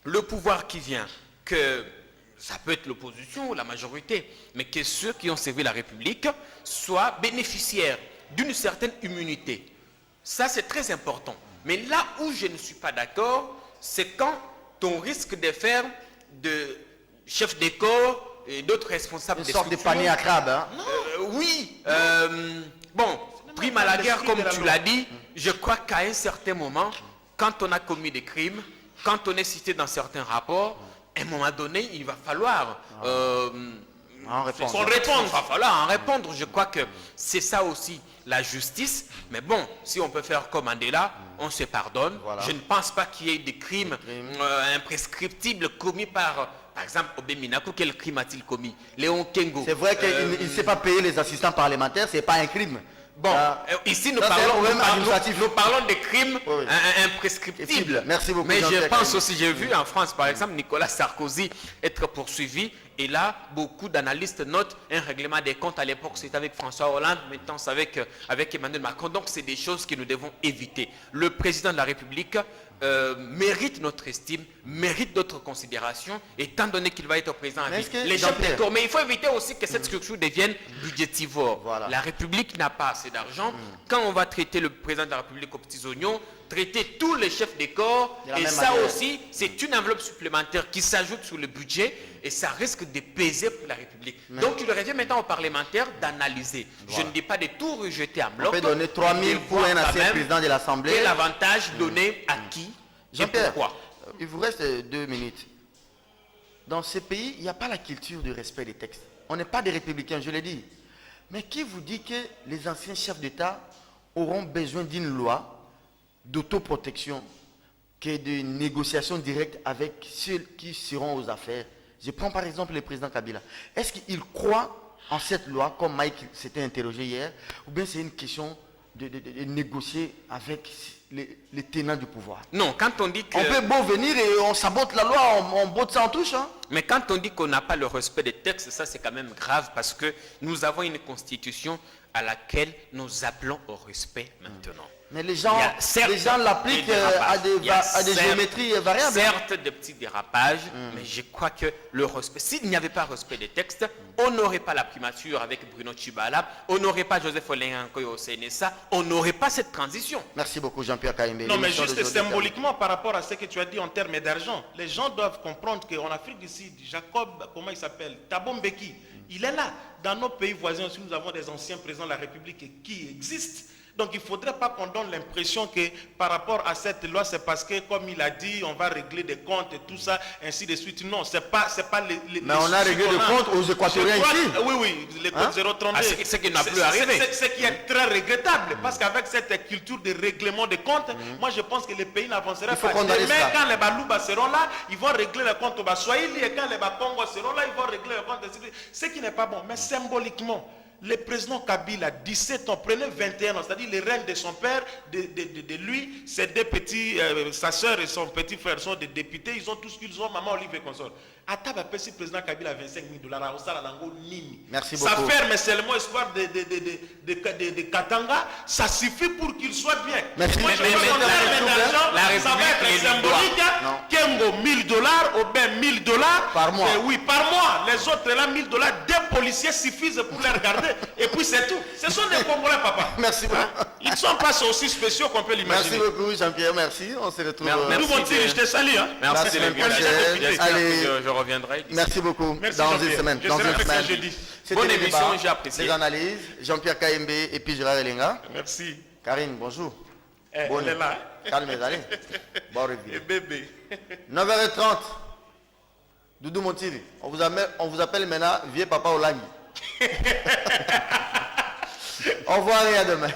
[SPEAKER 2] le pouvoir qui vient, que ça peut être l'opposition ou la majorité, mais que ceux qui ont servi la République soient bénéficiaires d'une certaine immunité. Ça, c'est très important. Mais là où je ne suis pas d'accord, c'est quand on risque de faire de chefs de corps et d'autres responsables
[SPEAKER 1] Une
[SPEAKER 2] des
[SPEAKER 1] sorte de
[SPEAKER 2] structures.
[SPEAKER 1] panier à crabe, hein?
[SPEAKER 2] Oui. Bon, prime à la guerre, comme tu l'as dit, je crois qu'à un certain moment, quand on a commis des crimes, quand on est cité dans certains rapports, à un moment donné, il va falloir
[SPEAKER 1] En répondre.
[SPEAKER 2] Il va falloir en répondre. Je crois que c'est ça aussi la justice. Mais bon, si on peut faire comme Mandela, on se pardonne.
[SPEAKER 1] Voilà.
[SPEAKER 2] Je ne pense pas qu'il y ait des crimes imprescriptibles commis par exemple, Obé Minakou. Quel crime a-t-il commis? Léon Kengo.
[SPEAKER 1] C'est vrai qu'il ne sait pas payer les assistants parlementaires, c'est pas un crime.
[SPEAKER 2] Bon, ici nous parlons de crimes imprescriptibles.
[SPEAKER 1] Merci beaucoup.
[SPEAKER 2] Mais je
[SPEAKER 1] Jean-Pierre
[SPEAKER 2] pense
[SPEAKER 1] Karim.
[SPEAKER 2] aussi, j'ai vu en France par exemple Nicolas Sarkozy être poursuivi. Et là, beaucoup d'analystes notent un règlement des comptes. À l'époque, c'était avec François Hollande, maintenant c'est avec Emmanuel Macron. Donc c'est des choses que nous devons éviter. Le président de la République mérite notre estime, mérite notre considération, étant donné qu'il va être président à vie. Les chefs de corps. Mais il faut éviter aussi que cette structure devienne budgétivore.
[SPEAKER 1] Voilà.
[SPEAKER 2] La République n'a pas assez d'argent. Quand on va traiter le président de la République aux petits oignons, traiter tous les chefs de corps,
[SPEAKER 1] De la
[SPEAKER 2] et
[SPEAKER 1] même
[SPEAKER 2] ça
[SPEAKER 1] manière.
[SPEAKER 2] aussi, c'est une enveloppe supplémentaire qui s'ajoute sur le budget et ça risque de peser pour la République. Donc il revient maintenant aux parlementaires d'analyser.
[SPEAKER 1] Voilà.
[SPEAKER 2] Je ne dis pas de tout rejeter en bloc.
[SPEAKER 1] On peut donner 3 000
[SPEAKER 2] mais de
[SPEAKER 1] pour
[SPEAKER 2] voir
[SPEAKER 1] un
[SPEAKER 2] quand
[SPEAKER 1] ancien
[SPEAKER 2] même
[SPEAKER 1] président de l'Assemblée.
[SPEAKER 2] quel avantage donner à qui et
[SPEAKER 1] Jean-Pierre,
[SPEAKER 2] pourquoi.
[SPEAKER 1] il vous reste 2 minutes. Dans ce pays, il n'y a pas la culture du respect des textes. On n'est pas des républicains, je l'ai dit. Mais qui vous dit que les anciens chefs d'État auront besoin d'une loi d'autoprotection que de négociations directes avec ceux qui seront aux affaires? Je prends par exemple le président Kabila. Est-ce qu'il croit en cette loi, comme Mike s'était interrogé hier, ou bien c'est une question de négocier avec les tenants du pouvoir?
[SPEAKER 2] Non, quand on dit que...
[SPEAKER 1] On peut beau venir et on sabote la loi, on botte ça en touche. Hein?
[SPEAKER 2] Mais quand on dit qu'on n'a pas le respect des textes, ça c'est quand même grave parce que nous avons une constitution à laquelle nous appelons au respect maintenant.
[SPEAKER 1] Mais les
[SPEAKER 2] Il y
[SPEAKER 1] gens
[SPEAKER 2] a certes
[SPEAKER 1] l'appliquent
[SPEAKER 2] des dérapages. Il y a
[SPEAKER 1] à des
[SPEAKER 2] certes-
[SPEAKER 1] géométries variables.
[SPEAKER 2] Certes, des petits dérapages, mais je crois que le respect, s'il n'y avait pas respect des textes, on n'aurait pas la primature avec Bruno Tchibala, on n'aurait pas Joseph Olenganko au CNSA, on n'aurait pas cette transition.
[SPEAKER 1] Merci beaucoup Jean-Pierre Kaimbe.
[SPEAKER 3] Non, mais
[SPEAKER 1] L'émission
[SPEAKER 3] juste
[SPEAKER 1] d'aujourd'hui est
[SPEAKER 3] symboliquement par rapport à ce que tu as dit en termes d'argent, les gens doivent comprendre qu'en Afrique du Sud, Jacob, comment il s'appelle, Thabo Mbeki, il est là. Dans nos pays voisins aussi, nous avons des anciens présidents de la République qui existent. Donc il ne faudrait pas qu'on donne l'impression que par rapport à cette loi, c'est parce que, comme il a dit, on va régler des comptes et tout ça, ainsi de suite. Non, c'est pas les
[SPEAKER 1] Mais on a réglé des comptes aux Équatoriens ici.
[SPEAKER 3] Oui, les comptes 032.
[SPEAKER 2] Ce qui n'a plus arrivé.
[SPEAKER 3] Ce qui est très regrettable, parce qu'avec cette culture de règlement des comptes, moi je pense que les pays n'avanceraient pas.
[SPEAKER 1] condamner
[SPEAKER 3] Mais
[SPEAKER 1] ça.
[SPEAKER 3] quand les Balouba seront là, ils vont régler les comptes au Baswahili, et quand les Bakongo seront là, ils vont régler les comptes. Ce qui n'est pas bon. Mais symboliquement, le président Kabila, 17 ans, prenait 21 ans, c'est-à-dire les règnes de son père, de lui, ses deux petits, sa soeur et son petit frère sont des députés, ils ont tout ce qu'ils ont, maman Olive et consort. Ataba Pessi, président Kabila, 25 000 $, au Salanango, Nini.
[SPEAKER 1] Merci
[SPEAKER 3] Ça
[SPEAKER 1] beaucoup.
[SPEAKER 3] ferme seulement espoir de Katanga, ça suffit pour qu'il soit bien.
[SPEAKER 1] Merci.
[SPEAKER 3] Moi, je
[SPEAKER 1] Mais
[SPEAKER 3] pense qu'en
[SPEAKER 1] la
[SPEAKER 3] termes
[SPEAKER 1] République,
[SPEAKER 3] d'argent,
[SPEAKER 2] la
[SPEAKER 3] ça va
[SPEAKER 2] République
[SPEAKER 3] être symbolique.
[SPEAKER 1] Non.
[SPEAKER 3] Kengo, 1000 $, Aubin, 1000 $.
[SPEAKER 1] Par mois.
[SPEAKER 3] Oui, par mois. Les autres, là, 1000 $, deux policiers suffisent pour les regarder. Et puis c'est tout. Ce sont des Congolais, papa.
[SPEAKER 1] Merci beaucoup.
[SPEAKER 3] Ils ne sont pas aussi spéciaux qu'on peut
[SPEAKER 1] Merci
[SPEAKER 3] l'imaginer.
[SPEAKER 1] beaucoup Jean-Pierre, merci. On se retrouve.
[SPEAKER 2] Merci.
[SPEAKER 3] Nous, mon tir, je te salue. Hein.
[SPEAKER 1] La
[SPEAKER 2] Merci
[SPEAKER 1] semaine
[SPEAKER 2] les gars.
[SPEAKER 1] prochaine.
[SPEAKER 2] J'espère
[SPEAKER 1] Allez.
[SPEAKER 2] que je reviendrai.
[SPEAKER 1] Merci beaucoup.
[SPEAKER 3] Merci,
[SPEAKER 1] dans une
[SPEAKER 3] Jean-Pierre.
[SPEAKER 1] semaine.
[SPEAKER 3] Je
[SPEAKER 1] Dans
[SPEAKER 3] serai
[SPEAKER 1] une
[SPEAKER 3] avec ça
[SPEAKER 1] semaine.
[SPEAKER 3] jeudi.
[SPEAKER 1] C'était
[SPEAKER 2] Bonne
[SPEAKER 1] le
[SPEAKER 2] émission,
[SPEAKER 1] débat,
[SPEAKER 2] j'ai apprécié.
[SPEAKER 1] Les analyses. Jean-Pierre Kaimbe et puis Gérard Elenga.
[SPEAKER 3] Merci.
[SPEAKER 1] Karine, bonjour.
[SPEAKER 3] Elle
[SPEAKER 1] Bonne.
[SPEAKER 3] est là.
[SPEAKER 1] Calme, allez. Bon
[SPEAKER 3] Et
[SPEAKER 1] réveil.
[SPEAKER 3] bébé.
[SPEAKER 1] 9h30. Doudou Montiri. On vous appelle maintenant Vieux Papa Olangi. Au revoir et à demain.